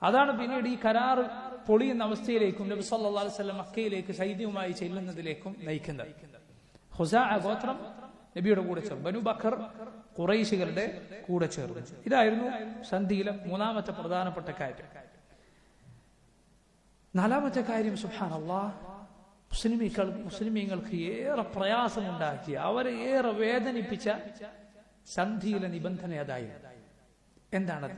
അതാണ് പിന്നീട് ഈ കരാർ പൊളിയുന്ന അവസ്ഥയിലേക്കും നബി സല്ലല്ലാഹു അലൈഹി വസല്ലം മക്കയിലേക്ക് സൈന്യവുമായി ചെല്ലുന്നതിലേക്കും നയിക്കുന്നത്. ഖുസാഅ ഗോത്രം നബിയുടെ കൂടെ ചേർന്നു, ബനു ബക്കർ ഖുറൈശികളുടെ കൂടെ ചേർന്നു. ഇതായിരുന്നു സന്ധിയിലെ മൂന്നാമത്തെ പ്രധാനപ്പെട്ട കാര്യം. നാലാമത്തെ കാര്യം, സുബ്ഹാനല്ലാഹ്, മുസ്ലിമീങ്ങൾക്ക് ഏറെ പ്രയാസമുണ്ടാക്കിയ, അവരെ ഏറെ വേദനിപ്പിച്ച സന്ധിയിലെ നിബന്ധന അതായിരുന്നു. എന്താണത്?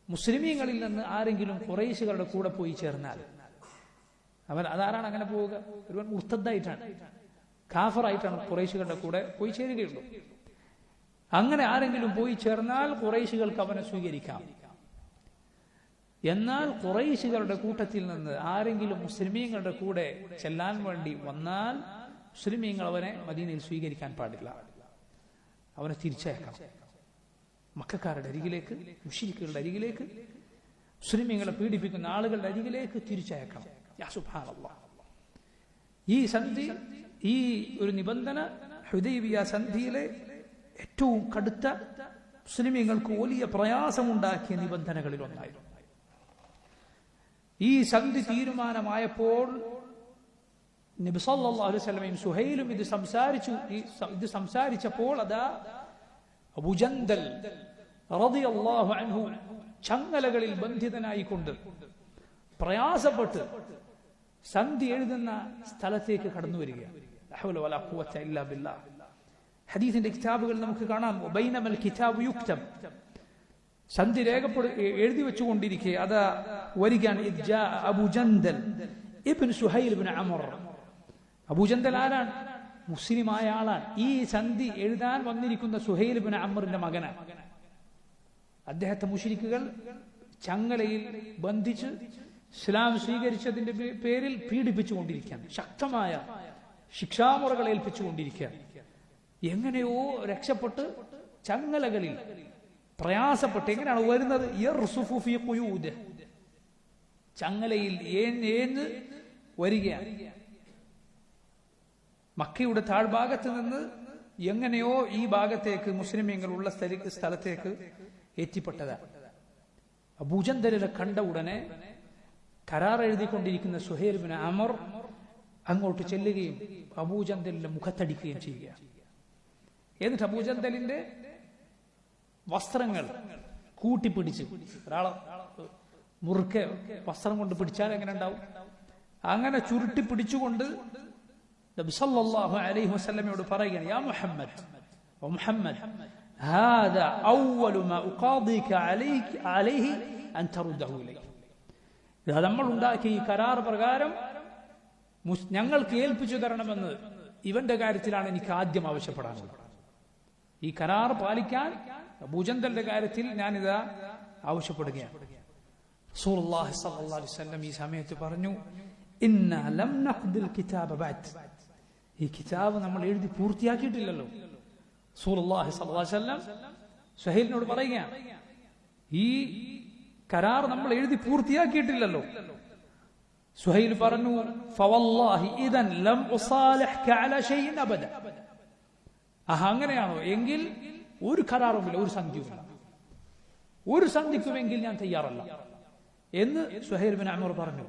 മുസ്ലിമീങ്ങളിൽ നിന്ന് ആരെങ്കിലും ഖുറൈശികളുടെ കൂടെ പോയി ചേർന്നാൽ, അതാരാണ് അങ്ങനെ പോവുക? ഒരുവൻ മുർത്തദ്ദായിട്ടാണ്, കാഫറായിട്ടാണ് ഖുറൈശികളുടെ കൂടെ പോയി ചേരുകയുള്ളൂ. അങ്ങനെ ആരെങ്കിലും പോയി ചേർന്നാൽ ഖുറൈശികൾക്ക് അവനെ സ്വീകരിക്കാം. എന്നാൽ ഖുറൈശികളുടെ കൂട്ടത്തിൽ നിന്ന് ആരെങ്കിലും മുസ്ലിമീങ്ങളുടെ കൂടെ ചെല്ലാൻ വേണ്ടി വന്നാൽ മുസ്ലിമീങ്ങൾ അവനെ മദീനയിൽ സ്വീകരിക്കാൻ പാടില്ല, അവനെ തിരിച്ചയക്കാം. മക്കക്കാരുടെ അരികിലേക്ക്, മുശ്രിക്കുകളുടെ അരികിലേക്ക്, മുസ്ലിമീങ്ങളെ പീഡിപ്പിക്കുന്ന ആളുകളുടെ അരികിലേക്ക് തിരിച്ചയക്കണം. യാ സുബ്ഹാനല്ലാഹ്, ഈ സന്ധി, ഈ ഒരു നിബന്ധന ഹുദൈബിയ സന്ധിയിലെ ഏറ്റവും കടുത്ത, മുസ്ലിമീങ്ങൾക്ക് വലിയ പ്രയാസമുണ്ടാക്കിയ നിബന്ധനകളിൽ ഒന്നായിരുന്നു. ഈ സന്ധി തീരുമാനമായപ്പോൾ നബി സല്ലല്ലാഹു അലൈഹി വസല്ലമയും സുഹൈലും ഇത് സംസാരിച്ചപ്പോൾ അതാ അബൂ ജന്ദൽ റളിയല്ലാഹു അൻഹു ചങ്ങലകളിൽ ബന്ധിതനായിക്കൊണ്ട് പ്രയാസപ്പെട്ട് സന്ധി എഴുതുന്ന സ്ഥലത്തേക്ക് കടന്നു വരികയാണ്. ലാ ഹൗല വലാ ഖുവത ഇല്ലാ ബില്ലാഹ്. ഹദീസിന്റെ കിതാബുകൾ നമുക്ക് കാണാം, ബൈനമൽ കിതാബു യുക്തബ്, സന്ധി എഴുതി വെച്ചുകൊണ്ടിരിക്കെ അതാ വരികയാണ് അബൂ ജന്ദൽ ഇബ്നു സുഹൈൽ ഇബ്നു അമർ. അബൂ ജന്ദൽ ആരാണ്? മുസ്ലിമായ ആളാണ്. ഈ സന്ധി എഴുതാൻ വന്നിരിക്കുന്ന സുഹൈൽ ഇബ്നു അമറിന്റെ മകനാണ്. അദ്ദേഹത്തെ മുശ്രിക്കുകൾ ചങ്ങലയിൽ ബന്ധിച്ച് ഇസ്ലാം സ്വീകരിച്ചതിന്റെ പേരിൽ പീഡിപ്പിച്ചുകൊണ്ടിരിക്കുകയാണ്, ശക്തമായ ശിക്ഷാമുറകൾ ഏൽപ്പിച്ചുകൊണ്ടിരിക്കുകയാണ്. എങ്ങനെയോ രക്ഷപ്പെട്ട് ചങ്ങലകളിൽ പ്രയാസപ്പെട്ട് എങ്ങനെയാണ് വരുന്നത്? ചങ്ങലയിൽ ഏന്ന് വരികയാണ്. മക്കയുടെ താഴ്ഭാഗത്ത് നിന്ന് എങ്ങനെയോ ഈ ഭാഗത്തേക്ക് മുസ്ലിമീങ്ങൾ ഉള്ള സ്ഥലത്തേക്ക് എത്തിപ്പെട്ടതാണ്. അബൂജന്തലിനെ കണ്ട ഉടനെ കരാർ എഴുതിക്കൊണ്ടിരിക്കുന്ന സുഹൈൽ ബിൻ അമർ അങ്ങോട്ട് ചെല്ലുകയും അബൂജന്തലിന്റെ മുഖത്തടിക്കുകയും ചെയ്യുകയാണ്. എന്നിട്ട് അബൂജന്തലിന്റെ വസ്ത്രങ്ങൾ കൂട്ടിപ്പിടിച്ച്, ഒരാളെ മുറുക്കെ വസ്ത്രം കൊണ്ട് പിടിച്ചാൽ എങ്ങനെ ഉണ്ടാവും, അങ്ങനെ ചുരുട്ടി പിടിച്ചുകൊണ്ട് നബി സല്ലല്ലാഹു അലൈഹി വസല്ലമയോട് പറയുകയാണ്, യാ മുഹമ്മദ്, ഓ മുഹമ്മദ്, ഹാദാ അവ്വലു മാ ഉഖാദിക അലൈഹി അൻ തറുദ്ദഹു ഇലൈഹി. ഇത് നമ്മൾ ഉണ്ടാക്കിയ ഈ കരാർ പ്രകാരം ഞങ്ങൾക്ക് ഏൽപ്പിച്ചു തരണമെന്ന് ഇവന്റെ കാര്യത്തിലാണ് എനിക്ക് ആദ്യം ആവശ്യപ്പെടാനുള്ളത്. ഈ കരാർ പാലിക്കാൻ അബൂജന്തലിന്റെ കാര്യത്തിൽ ഞാനിതാ ആവശ്യപ്പെടുകയാണ്. റസൂലുള്ളാഹി സ്വല്ലല്ലാഹു അലൈഹി വസല്ലം ഈ സമയത്ത് പറഞ്ഞു, ഇന്നാ ലം നഖ്ദിൽ കിതാബ ബഅദ്. ഈ കിതാബ് നമ്മൾ എഴുതി പൂർത്തിയാക്കിയിട്ടില്ലല്ലോ. റസൂലുള്ളാഹി സ്വല്ലല്ലാഹു അലൈഹി വസല്ലം സുഹൈലിനോട് പറയുകയാണ്, ഈ കരാർ നമ്മൾ എഴുതി പൂർത്തിയാക്കിയിട്ടില്ലല്ലോ. സുഹൈൽ പറഞ്ഞു, ഫവല്ലാഹി ഇദൻ ലം ഉസാലിഹ്ക അലാ ശൈഇൻ അബദ. അങ്ങനെയാണോ എങ്കിൽ ഒരു കരാറുമില്ല, ഒരു സന്ധിയുമില്ല, ഒരു സന്ധിക്കുമെങ്കിൽ ഞാൻ തയ്യാറല്ല എന്ന് സുഹൈൽ ബിൻ അമർ പറഞ്ഞു.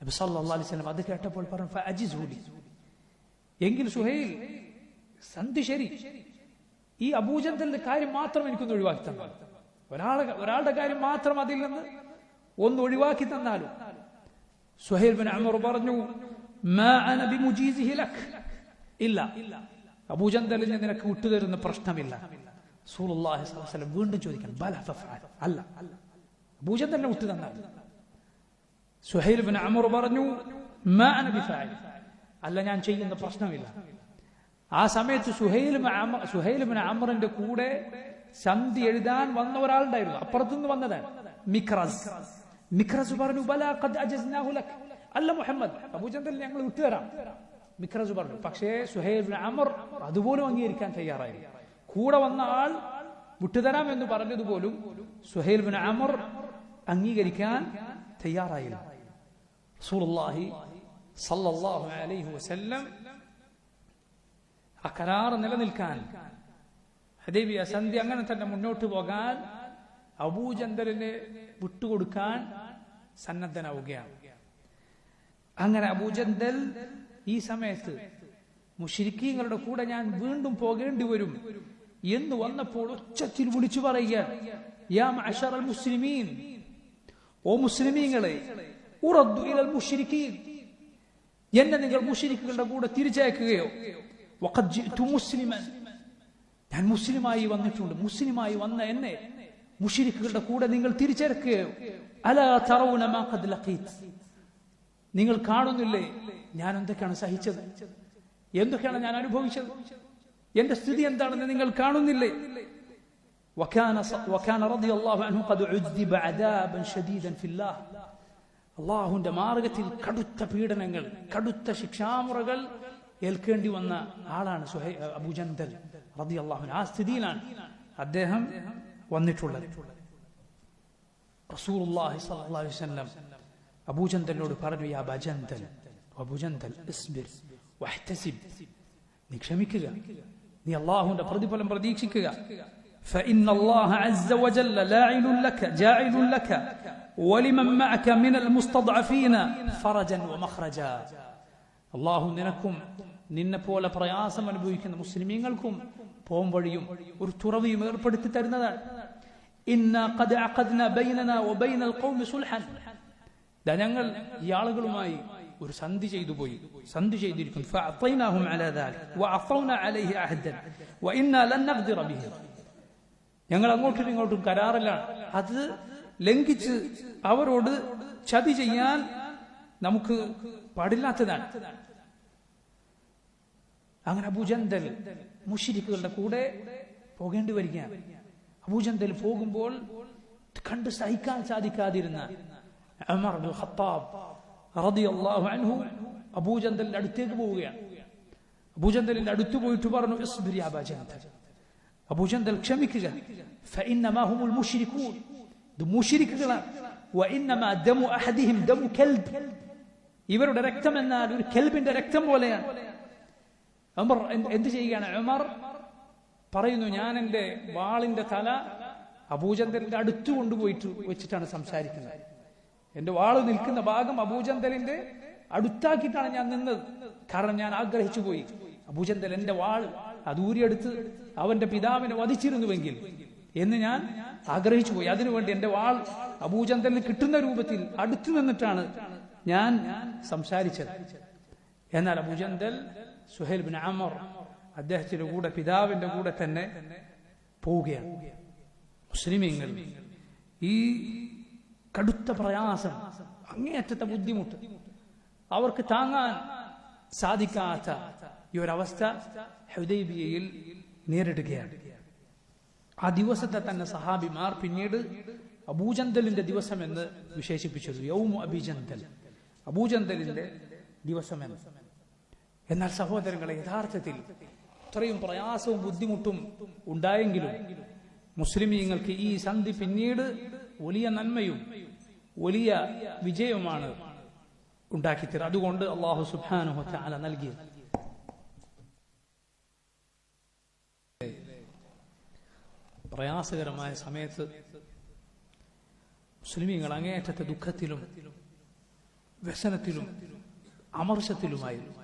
നബി സല്ലല്ലാഹു അലൈഹി വസല്ലം അത് കേട്ടപ്പോൾ പറഞ്ഞു, ഫഅജിസ്ഹു ലി. എങ്കിൽ സുഹൈൽ, സന്ധി ശരി, ഈ അബൂജന്തലിന്റെ കാര്യം മാത്രം എനിക്കൊന്ന് ഒഴിവാക്കി തന്നാൽ, ഒരാളുടെ കാര്യം മാത്രം അതിൽ നിന്ന് ഒന്ന് ഒഴിവാക്കി തന്നാലും. സുഹൈൽ ബിൻ അമർ പറഞ്ഞു, മാ അന ബിമുജീസിഹി ലക്. ഇല്ല, അബൂജന്തലിനെ നിനക്ക് വിട്ടുതരുന്ന പ്രശ്നമില്ല. റസൂലുള്ളാഹി സ്വല്ലല്ലാഹു അലൈഹി വസല്ലം വീണ്ടും ചോദിക്കാൻ, ബല ഫഫഅൽ. അല്ല, അബൂജന്തലിനെ വിട്ടു തന്നാൽ. സുഹൈൽ ബിൻ അമർ പറഞ്ഞു, മാ അന ബിഫാഇൽ. അല്ല, ഞാൻ ചെയ്യുന്ന പ്രശ്നമില്ല. ആ സമയത്ത് സുഹൈൽ ബിൻ അമറിന്റെ കൂടെ സന്ധി എഴുതാൻ വന്ന ഒരാളുണ്ടായിരുന്നു, അപ്പുറത്തുനിന്ന് വന്നതാണ്, മിക്രസ്. മിക്രസ് പറഞ്ഞു, ബലാ ഖദ് അജസ്നാഹു ലക്. അല്ല മുഹമ്മദ്, അബൂജന്തലിനെ ഞങ്ങൾ വിട്ടുതരാം. മിക്രസ് പറഞ്ഞു. പക്ഷേ സുഹൈൽ ബിൻ അമർ അതുപോലും അംഗീകരിക്കാൻ തയ്യാറായില്ല. കൂടെ വന്ന ആൾ വിട്ടുതരാം എന്ന് പറഞ്ഞതുപോലും സുഹൈൽ ബിൻ അമർ അംഗീകരിക്കാൻ തയ്യാറായില്ല. റസൂലുള്ളാഹി സല്ലല്ലാഹു അലൈഹി വസല്ലം ആ കരാർ നിലനിൽക്കാൻ, ഹുദൈബിയ സന്ധി അങ്ങനെ തന്നെ മുന്നോട്ട് പോകാൻ അബൂജന്തലിനെ വിട്ടുകൊടുക്കാൻ സന്നദ്ധനാവുകയാണ്. അങ്ങനെ അബൂജന്തൽ ഈ സമയത്ത് മുശ്രിക്കീങ്ങളുടെ കൂടെ ഞാൻ വീണ്ടും പോകേണ്ടി വരും എന്ന് വന്നപ്പോൾ ഉച്ചത്തിൽ വിളിച്ചു പറയുകയാണ്, യാ മഅശറൽ മുസ്ലിമീൻ, ഓ മുസ്ലിമീങ്ങളെ, ഉറദ്ദു ഇലൽ മുശ്രിക്കീൻ, എന്നെ നിങ്ങൾ മുശ്രിക്കുകളുടെ കൂടെ തിരിച്ചയക്കുകയോ, വഖദ് ജിഅ്തു മുസ്ലിമൻ, ഞാൻ മുസ്ലിമായി വന്നിട്ടുണ്ട്, മുസ്ലിമായി വന്ന എന്നെ മുശ്രിക്കുകളുടെ കൂടെ നിങ്ങൾ തിരിച്ചയക്കുകയോ, അലാ തറൗന മാ ഖദ് ലഖീത്, നിങ്ങൾ കാണുന്നില്ലേ ഞാൻ എന്തൊക്കെയാണ് സഹിച്ചത്, എന്തൊക്കെയാണ് ഞാൻ അനുഭവിച്ചത്, എന്റെ സ്ഥിതി എന്താണെന്ന് നിങ്ങൾ കാണുന്നില്ലേ. വകാന റളിയല്ലാഹു അൻഹു ഖദ് ഉദ്ദിബ അദാബൻ ശദീദൻ ഫില്ലാഹ്. അല്ലാഹുവിന്റെ മാർഗ്ഗത്തിൽ കടുത്ത പീഡനങ്ങൾ, കടുത്ത ശിക്ഷാമുറകൾ ഏൽക്കേണ്ടി വന്ന ആളാണ് അബൂജന്തൽ റളിയല്ലാഹു അൻഹു. ആ സ്ഥിതിയിലാണ് അദ്ദേഹം വന്നിട്ടുള്ളത്. റസൂലുള്ളാഹി സ്വല്ലല്ലാഹു അലൈഹി വസല്ലം അബൂജന്തലിനോട് പറഞ്ഞു, യാ അബൂജന്തൽ, അബൂജന്തൽ ഇസ്ബിർ വഹ്തസിബ്, നീ ക്ഷമിക്കുക, നീ അല്ലാഹുവിന്റെ പ്രതിഫലം പ്രതീക്ഷിക്കുക. فإن الله عز وجل جاعل لك ولمن معك من المستضعفين فرجا ومخرجا. അല്ലാഹു നിനക്കും നിന്നെ പോലെ പ്രയാസം അനുഭവിക്കുന്ന മുസ്ലിമീങ്ങൾക്കും പോംവഴിയും ഒരു തുറവിയും ഏർപ്പെടുത്തി തരുന്നതാണ്. ഇന്നാ ഖദ് അഖദ്നാ ബൈനനാ വബൈനൽ ഖൗമി സുൽഹൻ, ഞങ്ങൾ ഈ ആളുകളുമായി ഒരു സന്ധി ചെയ്തിരിക്കുന്നു. ഫഅതൈനാഹും അലാ ദാലിക വഅഫൗനാ അലൈഹി അഹദൻ വഇന്നാ ലൻ നഖ്ദിറ ബിഹി, ഞങ്ങൾ അങ്ങോട്ടും ഇങ്ങോട്ടും കരാറിലാണ്, അത് ലംഘിച്ച് അവരോട് ചതി ചെയ്യാൻ നമുക്ക് പാടില്ലാത്തതാണ്. അങ്ങനെ അബൂജന്തൽ മുശ്രിക്കുകളുടെ കൂടെ പോകേണ്ടി വരികയാണ്. അബൂജന്തൽ പോകുമ്പോൾ കണ്ട് സഹിക്കാൻ സാധിക്കാതിരുന്ന ഉമർ ഇബ്നുൽ ഖത്താബ് റളിയല്ലാഹു അൻഹു അബൂജന്തലിന്റെ അടുത്തേക്ക് പോവുകയാണ്. അബൂജന്തലിന്റെ അടുത്ത് പോയിട്ട് പറഞ്ഞു, ഇസ്ബിർ യാ അബാ ജന്തൽ, അബൂജന്തൽ ക്ഷമിക്കുക, ഫഇന്നമാ ഹുമുൽ മുശ്രികൂൻ, ഇത് മുശ്രിക്കുകളാണ്, വഇന്നമാ ദമു അഹദിഹിം ദമു കൽബ്, ഇവരുടെ രക്തം എന്നാൽ ഒരു കൽബിന്റെ രക്തം പോലെയാണ്. ഉമർ എന്ത് ചെയ്യുകയാണ്? ഉമർ പറയുന്നു, ഞാൻ എൻ്റെ വാളിന്റെ തല അബൂജന്തലിന്റെ അടുത്ത് കൊണ്ടുപോയിട്ട് വെച്ചിട്ടാണ് സംസാരിക്കുന്നത്. എന്റെ വാള് നിൽക്കുന്ന ഭാഗം അബൂജന്തലിന്റെ അടുത്താക്കിയിട്ടാണ് ഞാൻ നിന്നത്. കാരണം ഞാൻ ആഗ്രഹിച്ചു പോയി, അബൂജന്തൽ എന്റെ വാൾ അതൂരിയെടുത്ത് അവന്റെ പിതാവിനെ വധിച്ചിരുന്നുവെങ്കിൽ എന്ന് ഞാൻ ആഗ്രഹിച്ചു പോയി. അതിനുവേണ്ടി എന്റെ വാൾ അബൂജന്തലിന് കിട്ടുന്ന രൂപത്തിൽ അടുത്തു നിന്നിട്ടാണ് ഞാൻ സംസാരിച്ചത്. എന്നാൽ അബൂജന്തൽ സുഹൈൽ ബിൻ അമർ അദ്ദേഹത്തിന്റെ കൂടെ, പിതാവിന്റെ കൂടെ തന്നെ പോവുകയാണ്. മുസ്ലിമീങ്ങൾ ഈ കടുത്ത പ്രയാസം, അങ്ങേയറ്റത്തെ ബുദ്ധിമുട്ട് അവർക്ക് താങ്ങാൻ സാധിക്കാത്ത ഈ ഒരവസ്ഥ ഹുദൈബിയയിൽ നേരിടുകയാണ്. ആ ദിവസത്തെ തന്നെ സഹാബിമാർ പിന്നീട് അബൂജന്തലിന്റെ ദിവസം എന്ന് വിശേഷിപ്പിച്ചത്, യൗമു അബീജന്തൽ, അബൂജന്തലിന്റെ ദിവസമെന്ന്. എന്നാൽ സഹോദരങ്ങളെ, യഥാർത്ഥത്തിൽ ഇത്രയും പ്രയാസവും ബുദ്ധിമുട്ടും ഉണ്ടായെങ്കിലും മുസ്ലിമീങ്ങൾക്ക് ഈ സന്ധി പിന്നീട് വലിയ നന്മയും വലിയ വിജയവുമാണ് ഉണ്ടാക്കിത്തരുക. അതുകൊണ്ട് അല്ലാഹു സുബ്ഹാനഹു വ തആല നൽകിയത്. പ്രയാസകരമായ സമയത്ത് മുസ്ലിമീങ്ങൾ അങ്ങേയറ്റത്തെ ദുഃഖത്തിലും വ്യസനത്തിലും അമർഷത്തിലുമായിരുന്നു.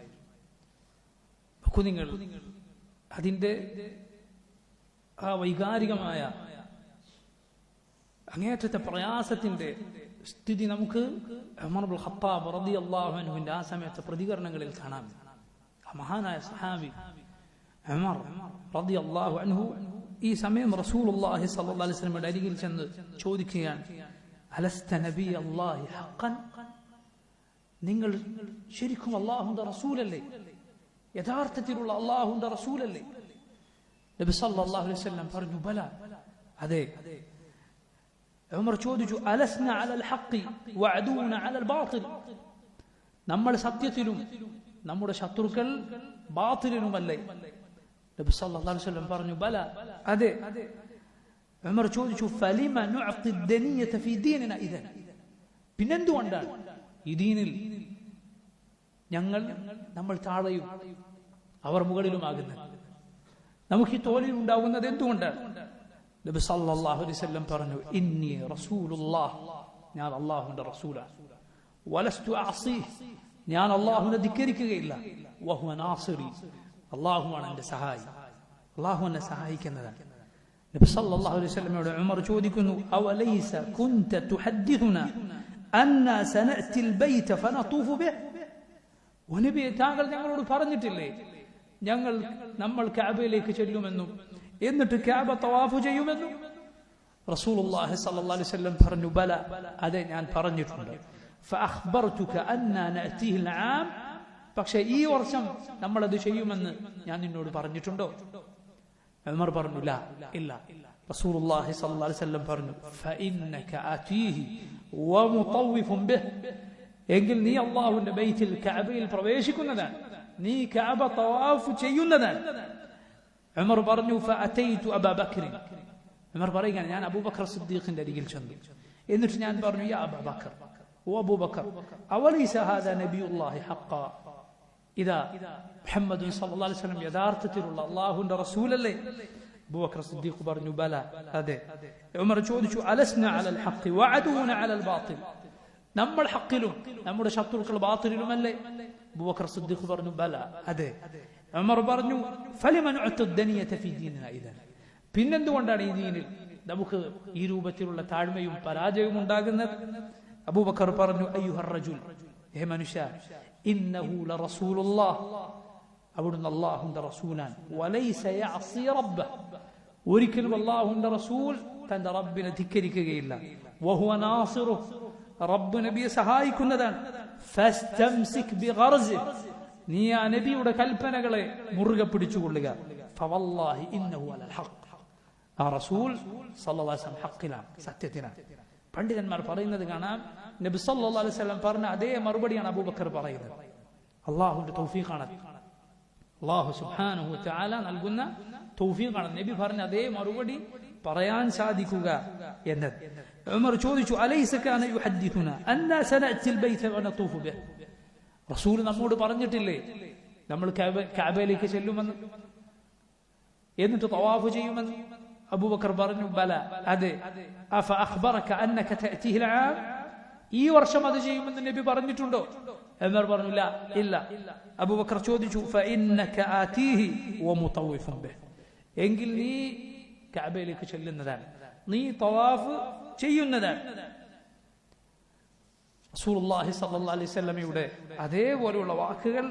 നിങ്ങൾ അതിന്റെ ആ വൈകാരികമായ അങ്ങേയറ്റത്തെ പ്രയാസത്തിന്റെ സ്ഥിതി നമുക്ക് ഉമർ ഇബ്നുൽ ഖത്താബ് റളിയല്ലാഹു അൻഹുവിന്റെ ആ സമയത്തെ പ്രതികരണങ്ങളിൽ കാണാം. ആ മഹാനായ സഹാബി ഉമർ റളിയല്ലാഹു അൻഹു ഈ സമയം റസൂലുള്ളാഹി സ്വല്ലല്ലാഹു അലൈഹി വസല്ലമയുടെ അരികിൽ ചെന്ന് ചോദിക്കുകയാണ്, അലസ്ത നബിയല്ലാഹി ഹഖൻ, നിങ്ങൾ ശരിക്കും അല്ലാഹുവിന്റെ റസൂലല്ലേ? യഥാർത്ഥത്തിലുള്ള അല്ലാഹുവിന്റെ റസൂലല്ലേ? നബി സല്ലല്ലാഹു അലൈഹി വസല്ലം പറഞ്ഞു, ബല, അതെ. ഉമർ ചോദിച്ചു, അലസ്ന അലൽ ഹഖി വഅദൂന അലൽ ബാതിൽ, നമ്മൾ സത്യത്തിലും നമ്മുടെ ശത്രുക്കൾ ബാതിലിനുമല്ലേ? നബി സല്ലല്ലാഹു അലൈഹി വസല്ലം പറഞ്ഞു, ബല, അതെ. ഉമർ ചോദിച്ചു, ഫലിമ നുഅതി ദനിയത ഫീ ദീനിനാ ഇദൻ, പിന്നെന്തുകൊണ്ടാണ് ഈ ദീനിൽ നമ്മൾ താഴെയും അവർ മുകളിലുമാകുന്നത്? നമുക്ക് ഈ തോൽവി ഉണ്ടാകുന്നത് എന്തുകൊണ്ടാണ്? നബി സല്ലല്ലാഹു അലൈഹി വസല്ലം പറഞ്ഞു, ഇന്നി റസൂലുള്ളാഹ്, ഞാൻ അല്ലാഹുവിന്റെ റസൂലാണ്. വലസ്തു അഅസീഹ്, ഞാൻ അല്ലാഹുവിനെ ധിക്കരിക്കുകയില്ല. വഹുവ നാസിറി, അല്ലാഹുവാണ് എൻ്റെ സഹായി, അല്ലാഹു എന്നെ സഹായിക്കുന്നതാണ്. നബി സല്ലല്ലാഹു അലൈഹി വസല്ലമയോട് ഉമർ ചോദിക്കുന്നു, അവലൈസ കുൻത തുഹദ്ദിഥുനാ അന്നാ സനഅതിൽ ബൈത ഫനതൂഫു ബിഹി, ഓ നബിയെ, താങ്കൾ ഞങ്ങളോട് പറഞ്ഞിട്ടില്ലേ നമ്മൾ കഅബയിലേക്ക് ചെല്ലുമെന്നും എന്നിട്ട് കഅബ തവാഫ് ചെയ്യുമെന്നും? റസൂലുള്ളാഹി സ്വല്ലല്ലാഹു അലൈഹി വസല്ലം പറഞ്ഞു, ബല, അതെ, ഞാൻ പറഞ്ഞിട്ടുണ്ട്. ഫഅഖ്ബർതുക അന്നാ നഅതിഹിൽ ആം, പക്ഷേ ഈ വർഷം നമ്മൾ അത് ചെയ്യുമെന്ന് ഞാൻ നിന്നോട് പറഞ്ഞിട്ടുണ്ടോ? ഉമർ പറഞ്ഞു, ലാ, ഇല്ല. റസൂലുള്ളാഹി സ്വല്ലല്ലാഹു അലൈഹി വസല്ലം പറഞ്ഞു, ഫഇന്നക ആതീഹി വമുതവ്വിഫുൻ ബിഹി, എങ്കിൽ നീ അല്ലാഹുവിന്റെ ബൈത്തിൽ കഅബയിൽ പ്രവേശിക്കുന്നതാണ്, നീ കഅബ തവാഫ് ചെയ്യുന്നതാണ്. ഉമർ പറഞ്ഞു, ഫഅതൈതു അബാ ബക്കർ, ഉമർ പറയുകയാണ്, ഞാൻ അബൂബക്കർ സിദ്ദീഖിന്റെ അരികിൽ ചെന്നു. എന്നിട്ട് ഞാൻ പറഞ്ഞു, യാ അബാ ബക്കർ, ഓ അബൂബക്കർ, അവലൈസ ഹാദാ നബിയുല്ലാഹി ഹഖ്ഖാ, ഇദാ മുഹമ്മദ് സല്ലല്ലാഹു അലൈഹി വസല്ലം യഥാർത്ഥത്തിലുള്ള അല്ലാഹുവിന്റെ റസൂലല്ലേ? അബൂബക്കർ സിദ്ദീഖ് പറഞ്ഞു, ബല, അതെ. ഉമർ ചോദിച്ചു, അലസ്ന അലൽ ഹഖ് വഅദൂന അലൽ ബാതിൽ, നമ്മൾ ഹഖിലും നമ്മുടെ ശത്രുക്കൾ ബാതിലിലുമല്ലേ? അബൂബക്കർ സിദ്ദീഖ് പറഞ്ഞു, ബല, അതെ. ഉമർ പറഞ്ഞു, ഫലിമ നുഅതി ദനിയത ഫീ ദീനിനാ ഇദൻ, പിന്നെന്തുകൊണ്ടാണ് ഈ ദീനിൽ നമുക്ക് ഈ രൂപത്തിലുള്ള താഴ്മയും പരാജയവും ഉണ്ടാകുന്നത്? അബൂബക്കർ പറഞ്ഞു, അയ്യുഹർ റജുൽ, ഹേ മനുഷ്യ, ഇന്നഹു ലറസൂലുള്ളാഹ്, അവിടുന്ന് അല്ലാഹുവിന്റെ റസൂലാണ്. വലൈസ യഅസി റബ്ബഹ്, ഒരിക്കലും അല്ലാഹുവിന്റെ റസൂൽ തന്റെ റബ്ബിനെ ധിക്കരിക്കുകയില്ല. വഹുവ നാസിറുഹ്, റബ്ബ് നബിയെ സഹായിക്കുന്നതാണ്. ഫസ്തംസിക് ബിഗർസിഹ്, നീ ആ നബിയുടെ കൽപ്പനകളെ മുറുകെ പിടിച്ചുകൊള്ളുക. ഫവല്ലാഹി ഇന്നഹു അലൽ ഹഖ്, ആ റസൂൽ സല്ലല്ലാഹു അലൈഹി വസല്ലം ഹഖിലാണ്, സത്യത്തിനാണ്. പണ്ഡിതന്മാർ പറയുന്നത് കാണാം, നബി സല്ലല്ലാഹു അലൈഹി വസല്ലം പറഞ്ഞ അതേ മറുപടിയാണ് അബൂബക്കർ പറയുന്നത്. അള്ളാഹുവിന്റെ തൗഫീഖാണ്, അള്ളാഹു സുബ്ഹാനഹു വ തആല നൽകുന്ന തൗഫീഖാണ് നബി പറഞ്ഞ അതേ മറുപടി പറയാൻ സാധിക്കുക എന്നത്. ഉമർ ചോദിച്ചു, അലൈസ കാന യുഹദ്ദിഥുന അന്നാ സനഅത്തിൽ ബൈത വനതൂഫു ബിഹി, റസൂൽ നമ്മോട് പറഞ്ഞിട്ടില്ലേ നമ്മൾ കഅബയിലേക്ക് ചെല്ലുമെന്ന്, എന്നിട്ട് തവാഫ് ചെയ്യുമെന്ന്? അബൂബക്കർ പറഞ്ഞു, ബല, അതെ. അഫ അഖ്ബറക അന്നക തഅതിഹി അൽആം, ഈ വർഷം അത് ചെയ്യുമെന്ന് നബി പറഞ്ഞിട്ടുണ്ടോ? ഉമർ പറഞ്ഞു, ഇല്ല. അബൂബക്കർ ചോദിച്ചു, ഫഇന്നക ആതീഹി വമുതവ്വിഫുൻ ബിഹി, എങ്കിൽ നീ കഅബയിലേക്ക് ചെല്ലുന്നതാണ്, നീ തവാഫ് ചെയ്യുന്നതാണ്. റസൂലുള്ളാഹി സ്വല്ലല്ലാഹു അലൈഹി വസല്ലമയുടെ അതേപോലെയുള്ള വാക്കുകൾ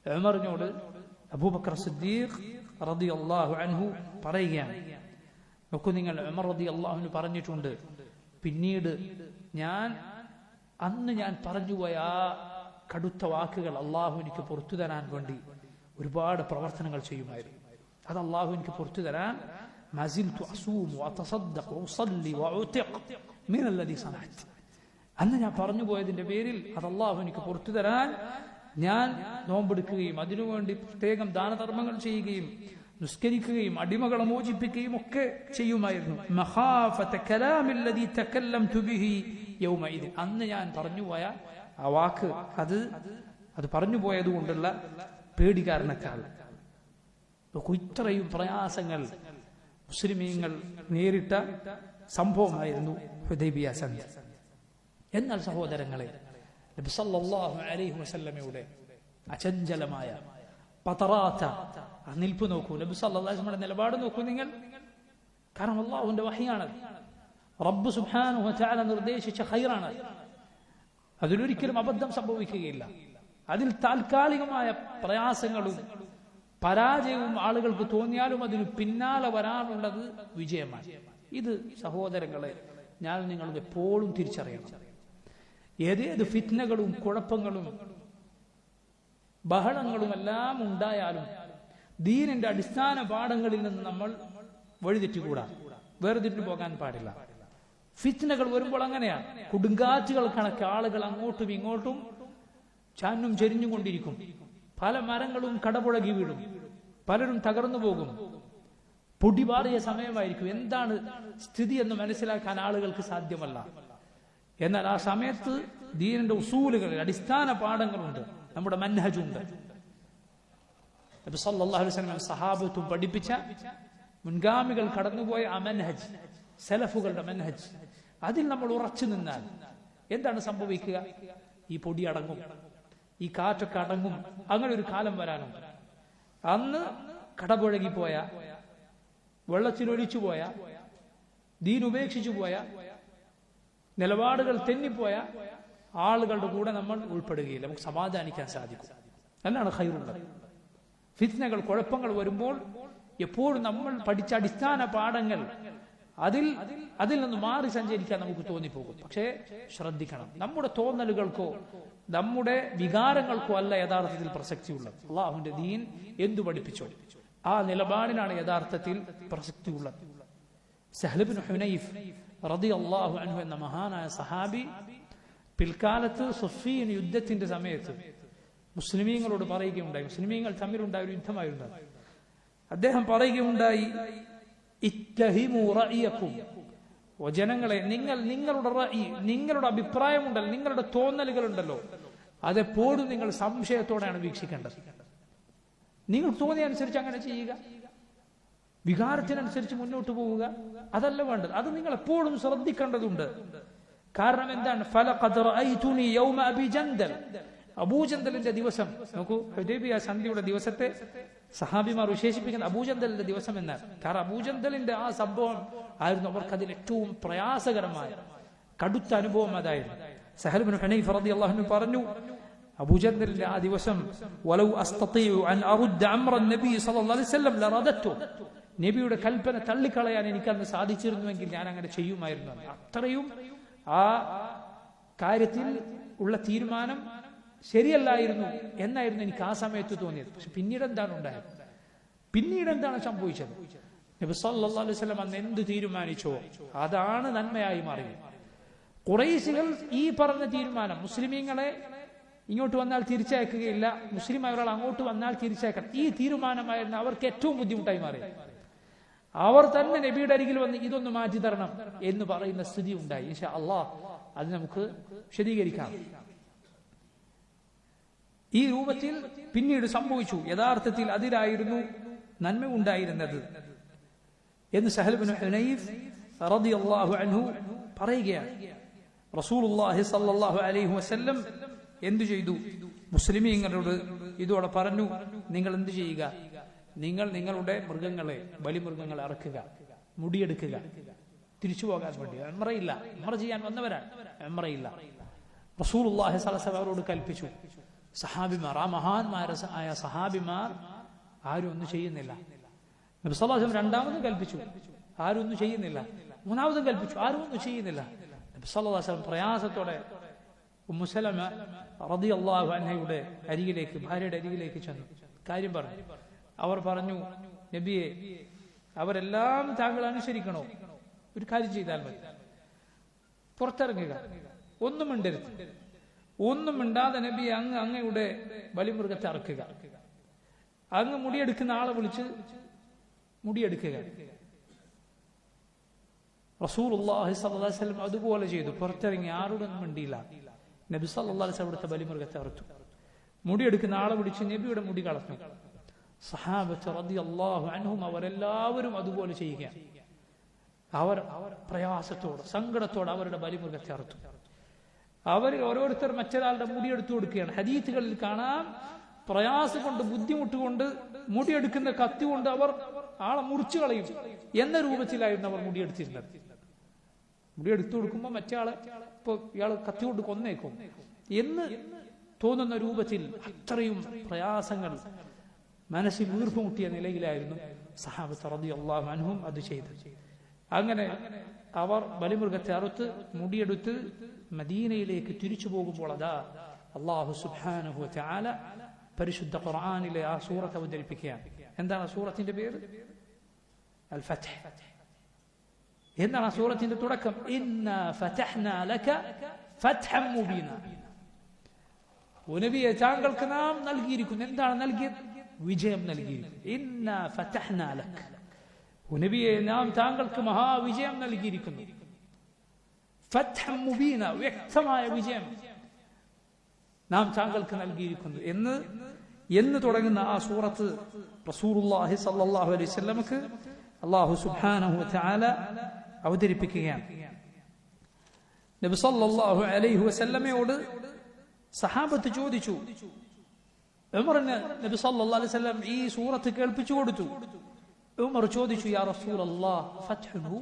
ഉമറിനോട് അബൂബക്കർ സിദ്ദീഖ് റളിയല്ലാഹു അൻഹു പറയുകയാണ്. നോക്കൂ നിങ്ങൾ, ഉമർ റളിയല്ലാഹു അൻഹു പറഞ്ഞിട്ടുണ്ട്, പിന്നീട് അന്ന് ഞാൻ പറഞ്ഞുപോയ ആ കടുത്ത വാക്കുകൾ അള്ളാഹു എനിക്ക് പുറത്തു തരാൻ വേണ്ടി ഒരുപാട് പ്രവർത്തനങ്ങൾ ചെയ്യുമായിരുന്നു. അത് അള്ളാഹു എനിക്ക് പുറത്തു തരാൻ അന്ന് ഞാൻ പറഞ്ഞു പോയതിന്റെ പേരിൽ അത് അള്ളാഹു എനിക്ക് പുറത്തു തരാൻ ഞാൻ നോമ്പെടുക്കുകയും അതിനുവേണ്ടി പ്രത്യേകം ദാനധർമ്മങ്ങൾ ചെയ്യുകയും നിസ്കരിക്കുകയും അടിമകളെ മോചിപ്പിക്കുകയും ഒക്കെ ചെയ്യുമായിരുന്നു. അന്ന് ഞാൻ പറഞ്ഞുപോയ ആ വാക്ക് അത് പറഞ്ഞു പോയത് കൊണ്ടുള്ള പേടി കാരണത്താൽ. ഇത്രയും പ്രയാസങ്ങൾ മുസ്ലിമീങ്ങൾ നേരിട്ട സംഭവമായിരുന്നു ഹുദൈബിയ സന്ധി. എന്നാൽ സഹോദരങ്ങളെ, നബി സല്ലല്ലാഹു അലൈഹി വസല്ലമയുടെ അചഞ്ചലമായ പതറാത്ത ആ നിൽപ്പ് നോക്കൂ, നബി സല്ലല്ലാഹു അലൈഹി വസല്ലമയുടെ നിലപാട് നോക്കൂ നിങ്ങൾ. കാരണം അല്ലാഹുവിന്റെ വഹ്യാണ്, റബ്ബ് സുബ്ഹാനഹു വ തആല നിർദ്ദേശിച്ച ഖൈറാണ്. അതിലൊരിക്കലും അബദ്ധം സംഭവിക്കുകയില്ല. അതിൽ താൽക്കാലികമായ പ്രയാസങ്ങളും പരാജയവും ആളുകൾക്ക് തോന്നിയാലും അതിന് പിന്നാലെ വരാനുള്ളത് വിജയമാണ്. ഇത് സഹോദരങ്ങളെ ഞാൻ നിങ്ങൾ എപ്പോഴും തിരിച്ചറിയണം. ഏതേത് ഫിത്നകളും കുഴപ്പങ്ങളും ബഹളങ്ങളും എല്ലാം ഉണ്ടായാലും ദീനിന്റെ അടിസ്ഥാന പാഠങ്ങളിൽ നിന്ന് നമ്മൾ വഴിതെറ്റിക്കൂടാ, വേർതിരിഞ്ഞു പോകാൻ പാടില്ല. ഫിത്നകൾ വരുമ്പോൾ അങ്ങനെയാണ്, കൊടുങ്കാറ്റുകൾ കണക്ക് ആളുകൾ അങ്ങോട്ടും ഇങ്ങോട്ടും ചാഞ്ഞും ചെരിഞ്ഞുകൊണ്ടിരിക്കും. പല മരങ്ങളും കടപുഴകി വീഴും, പലരും തകർന്നു പോകും. പൊടിപാറിയ സമയമായിരിക്കും. എന്താണ് സ്ഥിതി എന്ന് മനസ്സിലാക്കാൻ ആളുകൾക്ക് സാധ്യമല്ല. എന്നാൽ ആ സമയത്ത് ദീനിന്റെ ഉസൂലുകളിൽ അടിസ്ഥാന പാഠങ്ങളുണ്ട്, നമ്മുടെ മൻഹജുണ്ട്. നബി സല്ലല്ലാഹു അലൈഹി വസല്ലം സഹാബത്തും പഠിപ്പിച്ച മുൻഗാമികൾ കടന്നുപോയ ആ മൻഹജ്, സലഫുകളുടെ മൻഹജ്, അതിൽ നമ്മൾ ഉറച്ചു നിന്നാൽ എന്താണ് സംഭവിക്കുക? ഈ പൊടി അടങ്ങും, ഈ കാറ്റൊക്കെ അടങ്ങും. അങ്ങനെ ഒരു കാലം വരാനുണ്ട്. അന്ന് കടപുഴകിപ്പോയ, വെള്ളത്തിലൊലിച്ചു പോയ, ദീൻ ഉപേക്ഷിച്ചു പോയ, നിലപാടുകൾ തെന്നിപ്പോയ ആളുകളുടെ കൂടെ നമ്മൾ ഉൾപ്പെടുകയില്ല. നമുക്ക് സമാധാനിക്കാൻ സാധിക്കും. എന്നാണ് ഖൈറുള്ളത്. ഫിത്നകൾ, കുഴപ്പങ്ങൾ വരുമ്പോൾ എപ്പോഴും നമ്മൾ പഠിച്ച അടിസ്ഥാന പാഠങ്ങൾ അതിൽ നിന്ന് മാറി സഞ്ചരിക്കാൻ നമുക്ക് തോന്നിപ്പോകും. പക്ഷേ ശ്രദ്ധിക്കണം, നമ്മുടെ തോന്നലുകൾക്കോ നമ്മുടെ വികാരങ്ങൾക്കോ അല്ല യഥാർത്ഥത്തിൽ പ്രസക്തിയുള്ളത്. അള്ളാഹുവിന്റെ ദീൻ എന്തു പഠിപ്പിച്ചോ ആ നിലപാടിനാണ് യഥാർത്ഥത്തിൽ പ്രസക്തിയുള്ളത്. സഹ്ൽ ഇബ്നു ഹുനൈഫ് റളിയല്ലാഹു അൻഹു എന്ന മഹാനായ സഹാബി പിൽക്കാലത്ത് സുഫീൻ യുദ്ധത്തിന്റെ സമയത്ത് മുസ്ലിമീങ്ങളോട് പറയുകയുണ്ടായി. മുസ്ലിമീങ്ങൾ തമ്മിലുണ്ടായ ഒരു യുദ്ധമായിരുന്നു. അദ്ദേഹം പറയുകയുണ്ടായി, ഇത്തഹിമു റഅയക്കും, ഓ ജനങ്ങളെ, നിങ്ങളുടെ റഅയി, നിങ്ങളുടെ അഭിപ്രായമുണ്ടല്ലോ, നിങ്ങളുടെ തോന്നലുകളുണ്ടല്ലോ, അതെപ്പോഴും നിങ്ങൾ സംശയത്തോടെയാണ് വീക്ഷിക്കേണ്ടത്. നിങ്ങൾ തോന്നിയ അനുസരിച്ച് അങ്ങനെ ചെയ്യുക, വികാരത്തിനനുസരിച്ച് മുന്നോട്ട് പോവുക, അതല്ല വേണ്ടത്. അത് നിങ്ങൾ എപ്പോഴും ശ്രദ്ധിക്കേണ്ടതുണ്ട്. കാരണം എന്താണ്? ഫലഖദ് റഅയ്തുനി യൗമ അബി ജന്ദൽ, അബൂജന്ദലിന്റെ ദിവസം നോക്കൂ. ഹുദൈബിയ സന്ധിയുടെ ദിവസത്തെ സഹാബിമാർ വിശേഷിപ്പിക്കുന്ന അബൂജന്ദലിന്റെ ദിവസം എന്നാണ്. കാരണം അബൂജന്ദലിന്റെ ആ സംഭവം ആയിരുന്നു അവർക്കതിൽ ഏറ്റവും പ്രയാസകരമായ കടുത്ത അനുഭവം അതായിരുന്നു. സഹൽ ഇബ്നു ഹുനൈഫ് റളിയല്ലാഹു അൻഹു പറഞ്ഞു, അബൂജന്ദലിന്റെ ആ ദിവസം, വലൗ അസ്തതിഉ അൻ അറുദ്ദ അംറൻ നബി സ്വല്ലല്ലാഹു അലൈഹി വസല്ലം ലറദത്തു, നബിയുടെ കൽപ്പന തള്ളിക്കളയാൻ എനിക്കന്ന് സാധിച്ചിരുന്നുവെങ്കിൽ ഞാൻ അങ്ങനെ ചെയ്യുമായിരുന്നു. അത്രയും ആ കാര്യത്തിൽ ഉള്ള തീരുമാനം ശരിയല്ലായിരുന്നു എന്നായിരുന്നു എനിക്ക് ആ സമയത്ത് തോന്നിയത്. പക്ഷെ പിന്നീട് എന്താണ് ഉണ്ടായത്? പിന്നീട് എന്താണ് സംഭവിച്ചത്? നബി സല്ലല്ലാഹു അലൈഹി വസല്ലം അന്ന് എന്ത് തീരുമാനിച്ചോ അതാണ് നന്മയായി മാറിയത്. ഖുറൈശികൾ ഈ പറഞ്ഞ തീരുമാനം, മുസ്ലിമീങ്ങളെ ഇങ്ങോട്ട് വന്നാൽ തിരിച്ചയക്കുകയില്ല, മുസ്ലിമായ ഒരാൾ അങ്ങോട്ട് വന്നാൽ തിരിച്ചയക്കണം, ഈ തീരുമാനമായിരുന്നു അവർക്ക് ഏറ്റവും ബുദ്ധിമുട്ടായി മാറിയത്. അവർ തന്നെ നബിയുടെ അരികിൽ വന്ന് ഇതൊന്ന് മാറ്റി തരണം എന്ന് പറയുന്ന സ്ഥിതി ഉണ്ടായി. ഇൻഷാ അല്ലാഹ് അത് നമുക്ക് വിശദീകരിക്കാം. ഈ രൂപത്തിൽ പിന്നീട് സംഭവിച്ചു. യഥാർത്ഥത്തിൽ അതിലായിരുന്നു നന്മ ഉണ്ടായിരുന്നത് എന്ന് സഹൽ ഇബ്നു ഹുനൈഫ് റളിയല്ലാഹു അൻഹു പറയുകയാണ്. റസൂലുള്ളാഹി സ്വല്ലല്ലാഹു അലൈഹി വസല്ലം എന്തു ചെയ്തു? മുസ്ലിമീങ്ങളോട് ഇതോടെ പറഞ്ഞു, നിങ്ങൾ എന്ത് ചെയ്യുക? നിങ്ങൾ നിങ്ങളുടെ മൃഗങ്ങളെ, ബലിമൃഗങ്ങളെ അറക്കുക, മുടിയെടുക്കുക, തിരിച്ചു പോകാൻ വേണ്ടി. ഉംറയില്ല, ഉംറ ചെയ്യാൻ വന്നവരാണ്, ഉംറയില്ല. റസൂലുള്ളാഹി സ്വല്ലല്ലാഹു അലൈഹി വസല്ലം അവരോട് കൽപ്പിച്ചു. സഹാബിമാർ, ആ മഹാന്മാരായ സഹാബിമാർ ആരും ഒന്നും ചെയ്യുന്നില്ല. നബി സല്ലല്ലാഹു അലൈഹി വസല്ലം രണ്ടാമതും കൽപ്പിച്ചു, ആരും ഒന്നും ചെയ്യുന്നില്ല. മൂന്നാമതും കൽപ്പിച്ചു, ആരും ഒന്നും ചെയ്യുന്നില്ല. നബി സല്ലല്ലാഹു അലൈഹി വസല്ലം പ്രയാസത്തോടെ ഉമ്മു സലമ റളിയല്ലാഹു അൻഹയുടെ അരികിലേക്ക്, ഭാര്യയുടെ അരികിലേക്ക് ചെന്നു, കാര്യം പറഞ്ഞു. അവർ പറഞ്ഞു, നബിയെ, അവരെല്ലാം താങ്കൾ അനുസരിക്കണോ? ഒരു കാര്യം ചെയ്താൽ മതി, പുറത്തിറങ്ങുക, ഒന്നും മിണ്ടരുത്. ഒന്നും മിണ്ടാതെ നബിയെ അങ്ങയുടെ ബലിമൃഗത്തെ അറക്കുക, അങ്ങ് മുടിയെടുക്കുന്ന ആളെ വിളിച്ച് മുടിയെടുക്കുക. റസൂലുള്ളാഹി സ്വല്ലല്ലാഹു അലൈഹി വസല്ലം അതുപോലെ ചെയ്തു. പുറത്തിറങ്ങി, ആരോടൊന്നും മിണ്ടിയില്ല. നബി സല്ലല്ലാഹു അലൈഹി വസല്ലം അവിടുത്തെ ബലിമൃഗത്തെ അറുത്തു. മുടിയെടുക്കുന്ന ആളെ വിളിച്ച് നബിയുടെ മുടി കളഞ്ഞു. സഹാബത്ത് റളിയല്ലാഹു അൻഹും അവരെല്ലാവരും അതുപോലെ ചെയ്യുകയാണ്. അവർ പ്രയാസത്തോടെ, സങ്കടത്തോടെ അവരുടെ ബലിമൃഗത്തെ അറുത്തു. അവരിൽ ഓരോരുത്തർ മറ്റൊരാളുടെ മുടിയെടുത്തു കൊടുക്കുകയാണ്. ഹദീസുകളിൽ കാണാം, പ്രയാസം കൊണ്ട്, ബുദ്ധിമുട്ട് കൊണ്ട്, മുടിയെടുക്കുന്ന കത്തി കൊണ്ട് അവർ ആളെ മുറിച്ചു കളയും എന്ന രൂപത്തിലായിരുന്നു അവർ മുടിയെടുത്തിരുന്നത്. മുടിയെടുത്തു കൊടുക്കുമ്പോൾ മറ്റേ ആളെ, ഇപ്പൊ ഇയാൾ കത്തി കൊണ്ട് കൊന്നേക്കും എന്ന് തോന്നുന്ന രൂപത്തിൽ അത്രയും പ്രയാസങ്ങൾ മനസ്സിൽ വീർപ്പുമുട്ടിയ നിലയിലായിരുന്നു സഹാബത്ത് റളിയല്ലാഹു അൻഹും അത് ചെയ്തത്. അങ്ങനെ അവർ ബലിമൃഗത്തെ അറുത്ത് മുടിയെടുത്ത് മദീനയിലേക്ക് തിരിച്ചു പോകുമ്പോൾ അതാ അല്ലാഹു സുബ്ഹാനഹു വ തആല പരിശുദ്ധ ഖുർആനിലെ ആ സൂറത്ത് അവതരിപ്പിക്കുകയാണ്. എന്താണ് ആ സൂറത്തിന്റെ പേര്? അൽ ഫത്ഹ്. എന്താണ് ആ സൂറത്തിന്റെ തുടക്കം? ഇന്നാ ഫതഹ്നാ ലക ഫത്ഹൻ മുബീന. നബിയെ, താങ്കൾക്ക് നാം നൽകിയിരിക്കുന്നു. എന്താണ് നൽകിയത്? വിജയം നൽകിയിരിക്കുന്നു. ഇന്നാ ഫതഹ്നാ ലക. നബിയെ, നാം താങ്കൾക്ക് മഹാവിജയം നൽകിയിരിക്കുന്നു. ഫത്ഹൻ മുബീന, വ്യക്തമായ വിജയം നാം താങ്കൾക്ക് നൽകിയിരിക്കുന്നു എന്ന് തുടങ്ങുന്ന ആ സൂറത്ത് റസൂലുള്ളാഹി സ്വല്ലല്ലാഹു അലൈഹി വസല്ലമക്ക് അല്ലാഹു സുബ്ഹാനഹു വ തആല അവതരിപ്പിക്കുകയാണ്. നബി സല്ലല്ലാഹു അലൈഹി വസല്ലമയോട് സഹാബത്ത് ചോദിച്ചു. ഉമറിന് നബി സല്ലല്ലാഹു അലൈഹി വസല്ലം ഈ സൂറത്ത് കേൾപ്പിച്ചു കൊടുത്തു. ഉമർ ചോദിച്ചു, യാ റസൂലല്ലാഹ്, ഫത്ഹുഹു,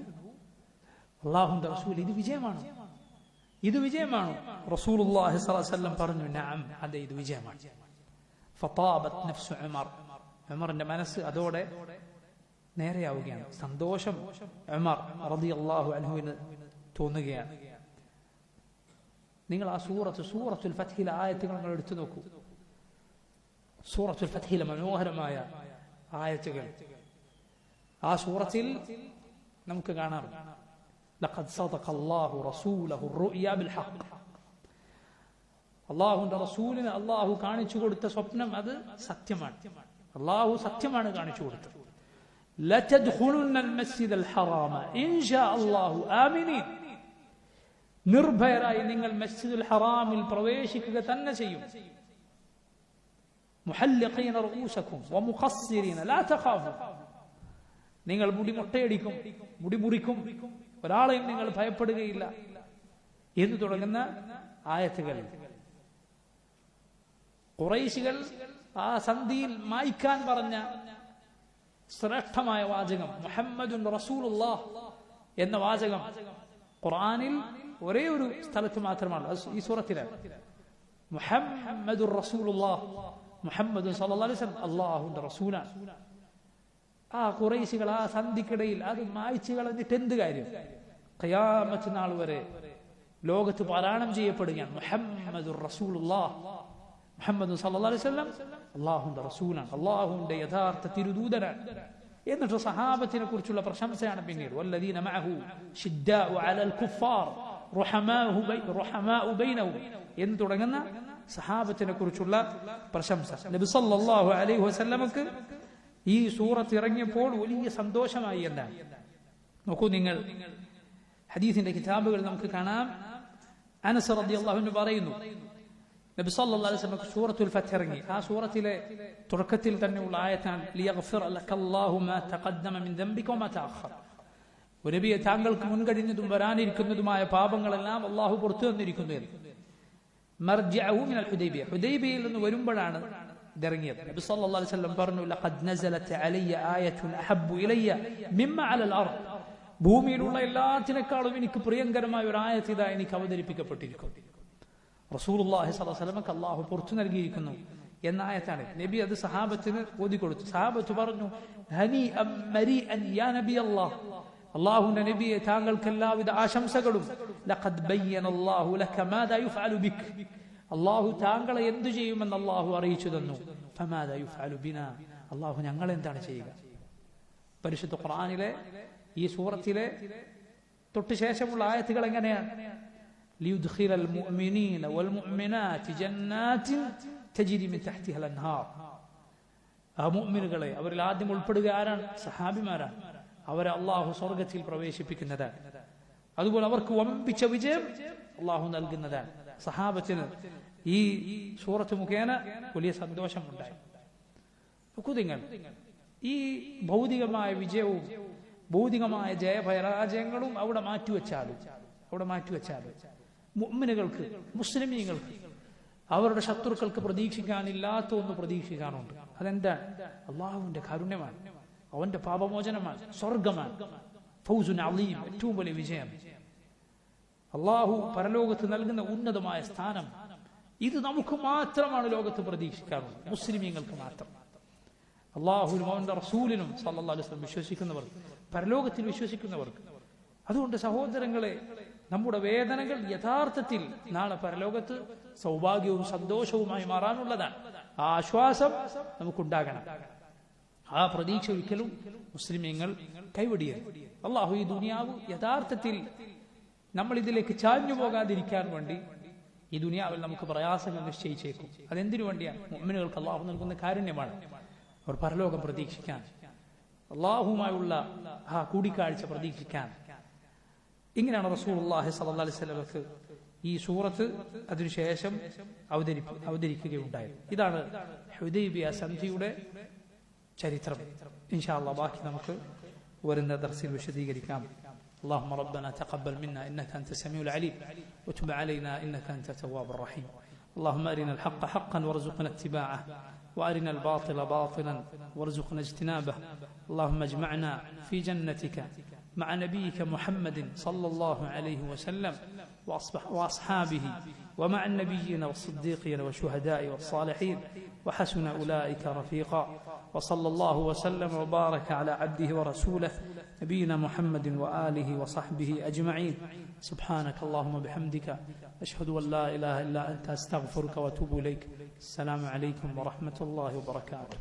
അല്ലാഹുവിന്റെ റസൂൽ, ഇത് വിജയമാണോ? ഇത് വിജയമാണോ? റസൂലുള്ളാഹി സ്വല്ലല്ലാഹു അലൈഹി വസല്ലം പറഞ്ഞു, നഅം, അതെ, ഇത് വിജയമാണ്. ഫതാബത് നഫ്സു ഉമർ, ഉമറിന്റെ മനസ്സ് അതോടെ നേരെയാവുകയാണ്. സന്തോഷം ഉമർ റളിയല്ലാഹു അൻഹുവിന് തോന്നുകയാണ്. നിങ്ങൾ ആ സൂറത്തുൽ ഫത്ഹിലെ ആയത്തുകൾ നിങ്ങൾ എടുത്തു നോക്കൂ. സൂറത്തുൽ ഫത്ഹിലെ മനോഹരമായ ആയത്തുകൾ ആ സൂറത്തിൽ നമുക്ക് കാണാം. ലഖദ് സദഖല്ലാഹു റസൂലഹു റുഅ്യ ബിൽ ഹഖ്. അല്ലാഹുവിന്റെ റസൂലിനെ അല്ലാഹു കാണിച്ചു കൊടുത്ത സ്വപ്നം അത് സത്യമാണ്. അല്ലാഹു സത്യമാണ് കാണിച്ചു കൊടുത്തത്. ലതദ്ഖുലുന്നൽ മസ്ജിദൽ ഹറാമ ഇൻഷാ അല്ലാഹു ആമിനീൻ. നിർഭയരായി നിങ്ങൾ മസ്ജിദുൽ ഹറാമിൽ പ്രവേശിക്കുക തന്നെ ചെയ്യും. മുഹല്ലിഖീന റഊസകും വമുഖസ്സിരീന ലാ തഖാഫു. നിങ്ങൾ മുടി മൊട്ടയടിക്കും, മുടി മുറിക്കും, ഒരാളെയും നിങ്ങൾ ഭയപ്പെടുകയില്ല എന്ന് തുടങ്ങുന്ന ആയത്തുകൾ. ഖുറൈശികൾ ആ സന്ധിയിൽ മായ്ക്കാൻ പറഞ്ഞ ശ്രേഷ്ഠമായ വാചകം മുഹമ്മദുൻ റസൂലുള്ളാഹ് എന്ന വാചകം ഖുർആനിൽ ഒരേ ഒരു സ്ഥലത്ത് മാത്രമാണ്, ഈ സൂറത്തിലാണ്. മുഹമ്മദുർ റസൂലുള്ളാഹ്, മുഹമ്മദ് സല്ലല്ലാഹു അലൈഹി വസല്ലം അല്ലാഹുവിന്റെ റസൂലാണ്. ആ ഖുറൈശികൾ ആ സന്ധിക്കിടയിൽ അത് മായ്ച്ചു കളഞ്ഞിട്ട് എന്ത് കാര്യം? ഖിയാമത്ത് നാൾ വരെ ലോകത്ത് പാരായണം ചെയ്യപ്പെടുകയാണ് മുഹമ്മദുർ റസൂലുള്ളാഹ്, മുഹമ്മദ് സല്ലല്ലാഹു അലൈഹി വസല്ലം അല്ലാഹുവിന്റെ റസൂലാണ്, അല്ലാഹുവിന്റെ യഥാർത്ഥ തിരുദൂതനാണ് എന്നിട്ട് സഹാബത്തിനെ കുറിച്ചുള്ള പ്രശംസയാണ് പിന്നീട് വല്ലദീന മഅഹു ശിദ്ദാഉ അലൽ കുഫാർ റുഹമാഉ ബൈനഹും എന്ന് തുടങ്ങുന്ന സഹാബത്തിനെ കുറിച്ചുള്ള പ്രശംസ. നബി സല്ലല്ലാഹു അലൈഹി വസല്ലമക്ക് ഈ സൂറത്ത് ഇറങ്ങിയപ്പോൾ വലിയ സന്തോഷമായി. എന്താണ്? നോക്കൂ നിങ്ങൾ, ഹദീസിന്റെ കിതാബുകൾ നമുക്ക് കാണാം. അനസ് റളിയല്ലാഹു അൻഹു പറയുന്നു, നബി സല്ലല്ലാഹു അലൈഹി വസല്ലം സൂറത്തുൽ ഫത്ഹ് ഇറങ്ങി. ആ സൂറത്തിലെ തുടക്കത്തിൽ തന്നെയുള്ള ആയത്താണ് ലിയഗ്ഫിറ ലക്കല്ലാഹു മാ തഖദ്ദമ മിൻ ദംബിക വമാ തഅഖർ. നബിയെ, താങ്കൾക്ക് മുൻകഴിഞ്ഞതും വരാനിരിക്കുന്നതുമായ പാപങ്ങളെല്ലാം അല്ലാഹു പുറത്തു തന്നിരിക്കുന്നു എന്ന്. മർജിഅഹു മിനൽ ഹുദൈബിയ, ഹുദൈബിയയിൽ നിന്ന് വരുമ്പോഴാണ് ഇറങ്ങിയത്. നബി സല്ലല്ലാഹു അലൈഹി വസല്ലം പറഞ്ഞു ലഖദ് നസലത് അലയ്യ ആയത്തുൻ അഹബ്ബു ഇലയ്യ മിമ്മ അലൽ അർദ്. ഭൂമിയിലുള്ള എല്ലാത്തിനേക്കാളും എനിക്ക് പ്രിയങ്കരമായ ഒരു ആയത്ത് ഇതാ എനിക്ക് അവതരിപ്പിക്കപ്പെട്ടിരിക്കുന്നു. റസൂലുള്ളാഹി സ്വല്ലല്ലാഹു അലൈഹി വസല്ലമക്ക് അല്ലാഹു പുറത്തു നൽകിയിരിക്കുന്നു എന്ന ആയത്താണ്. നബി അത് സഹാബത്തിന് ഓതിക്കൊടുത്തു. സഹാബത്ത് പറഞ്ഞു ഹനീഅൻ മരീഅൻ യാ നബിയല്ലാഹ്, അല്ലാഹുവിന്റെ നബിയെ, താങ്കൾക്ക് എല്ലാവിധ ആശംസകളും. ലഖദ് ബയ്യനല്ലാഹു ലക മാദാ യുഫഅലു ബിക്, അല്ലാഹു താങ്കളെ എന്തു ചെയ്യുമെന്ന് അല്ലാഹു അറിയിച്ചു തന്നു. ഫമാദാ യുഫഅലു ബിനാ, അല്ലാഹു ഞങ്ങൾ എന്താണ് ചെയ്യുക? പരിശുദ്ധ ഖുർആനിലെ ഈ സൂറത്തിലെ തൊട്ട് ശേഷമുള്ള ആയത്തുകൾ എങ്ങനെയാണ്? ലിയുദ്ഖിലൽ മുഅ്മിനീന വൽ മുഅ്മിനാതി ജന്നാത്തിൻ തജ്രി മിൻ തഹ്തിഹാ അൽ അൻഹാർ. ആ മുഅ്മിനുകളെ, അവരിൽ ആദ്യം ഉൾപ്പെടുക ആരാണ്? സഹാബിമാരാണ്. അവരെ അല്ലാഹു സ്വർഗ്ഗത്തിൽ പ്രവേശിപ്പിക്കുന്നതാണ്. അതുപോലെ അവർക്ക് വമ്പിച്ച വിജയം അല്ലാഹു നൽകുന്നതാണ്. സഹാബത്തിന് ഈ സൂറത്ത് മുഖേന വലിയ സന്തോഷമുണ്ടായി. നിങ്ങൾ ഈ ഭൗതികമായ വിജയവും ഭൗതികമായ ജയപരാജയങ്ങളും അവിടെ മാറ്റിവെച്ചാലും മുഅ്മിനുകൾക്ക്, മുസ്ലിമീങ്ങൾക്ക് അവരുടെ ശത്രുക്കൾക്ക് പ്രതീക്ഷിക്കാനില്ലാത്ത ഒന്ന് പ്രതീക്ഷിക്കാനുണ്ട്. അതെന്താണ്? അള്ളാഹുവിന്റെ കാരുണ്യമാണ്, അവന്റെ പാപമോചനമാണ്, സ്വർഗമാണ്. ഫൗസുൻ അളീം, ഏറ്റവും വലിയ വിജയം. അള്ളാഹു പരലോകത്ത് നൽകുന്ന ഉന്നതമായ സ്ഥാനം. ഇത് നമുക്ക് മാത്രമാണ് ലോകത്ത് പ്രതീക്ഷിക്കാറുള്ളത്, മുസ്ലിമീങ്ങൾക്ക് മാത്രം. അള്ളാഹുവിനും അവന്റെ റസൂലിനും സല്ലല്ലാഹു അലൈഹി വസല്ലം വിശ്വസിക്കുന്നവർക്ക്, പരലോകത്തിൽ വിശ്വസിക്കുന്നവർക്ക്. അതുകൊണ്ട് സഹോദരങ്ങളെ, നമ്മുടെ വേദനകൾ യഥാർത്ഥത്തിൽ നാളെ പരലോകത്ത് സൗഭാഗ്യവും സന്തോഷവുമായി മാറാനുള്ളതാണ്. ആ ആശ്വാസം നമുക്കുണ്ടാകണം. ആ പ്രതീക്ഷ ഒരിക്കലും മുസ്ലിമീങ്ങൾ കൈവടിയരുത്. അള്ളാഹു ഈ ദുനിയാവ് യഥാർത്ഥത്തിൽ നമ്മൾ ഇതിലേക്ക് ചാഞ്ഞു പോകാതിരിക്കാൻ വേണ്ടി ഈ ദുനിയാവിൽ നമുക്ക് പ്രയാസങ്ങൾ നിശ്ചയിച്ചേക്കും. അതെന്തിനു വേണ്ടിയാണ്? മുഅ്മിനുകൾക്ക് അള്ളാഹു നൽകുന്ന കാരുണ്യമാണ്. അവർ പരലോകം പ്രതീക്ഷിക്കാൻ, അള്ളാഹുമായുള്ള ആ കൂടിക്കാഴ്ച പ്രതീക്ഷിക്കാൻ. ഇങ്ങനെയാണ് റസൂലുള്ളാഹി സ്വല്ലല്ലാഹു അലൈഹി വസല്ലമക്ക് ഈ സൂറത്ത് അതിനുശേഷം അവതരിക്കുകയുണ്ടായത്. ഇതാണ് ഹുദൈബിയ സന്ധിയുടെ ചരിത്രം. ഇൻഷാ അല്ലാഹ് ബാക്കി നമുക്ക് വരുന്ന ദർസിൽ വിശദീകരിക്കാം. اللهم ربنا تقبل منا إنك أنت السميع العليم وتب علينا إنك أنت التواب الرحيم. اللهم أرنا الحق حقا وارزقنا اتباعه وأرنا الباطل باطلا وارزقنا اجتنابه. اللهم اجمعنا في جنتك مع نبيك محمد صلى الله عليه وسلم وأصحابه ومع النبيين والصديقين والشهداء والصالحين وحسن أولئك رفيقا. وصلى الله وسلم وبارك على عبده ورسوله نبينا محمد وآله وصحبه أجمعين. سبحانك اللهم وبحمدك أشهد أن لا إله إلا أنت أستغفرك وأتوب إليك. السلام عليكم ورحمة الله وبركاته.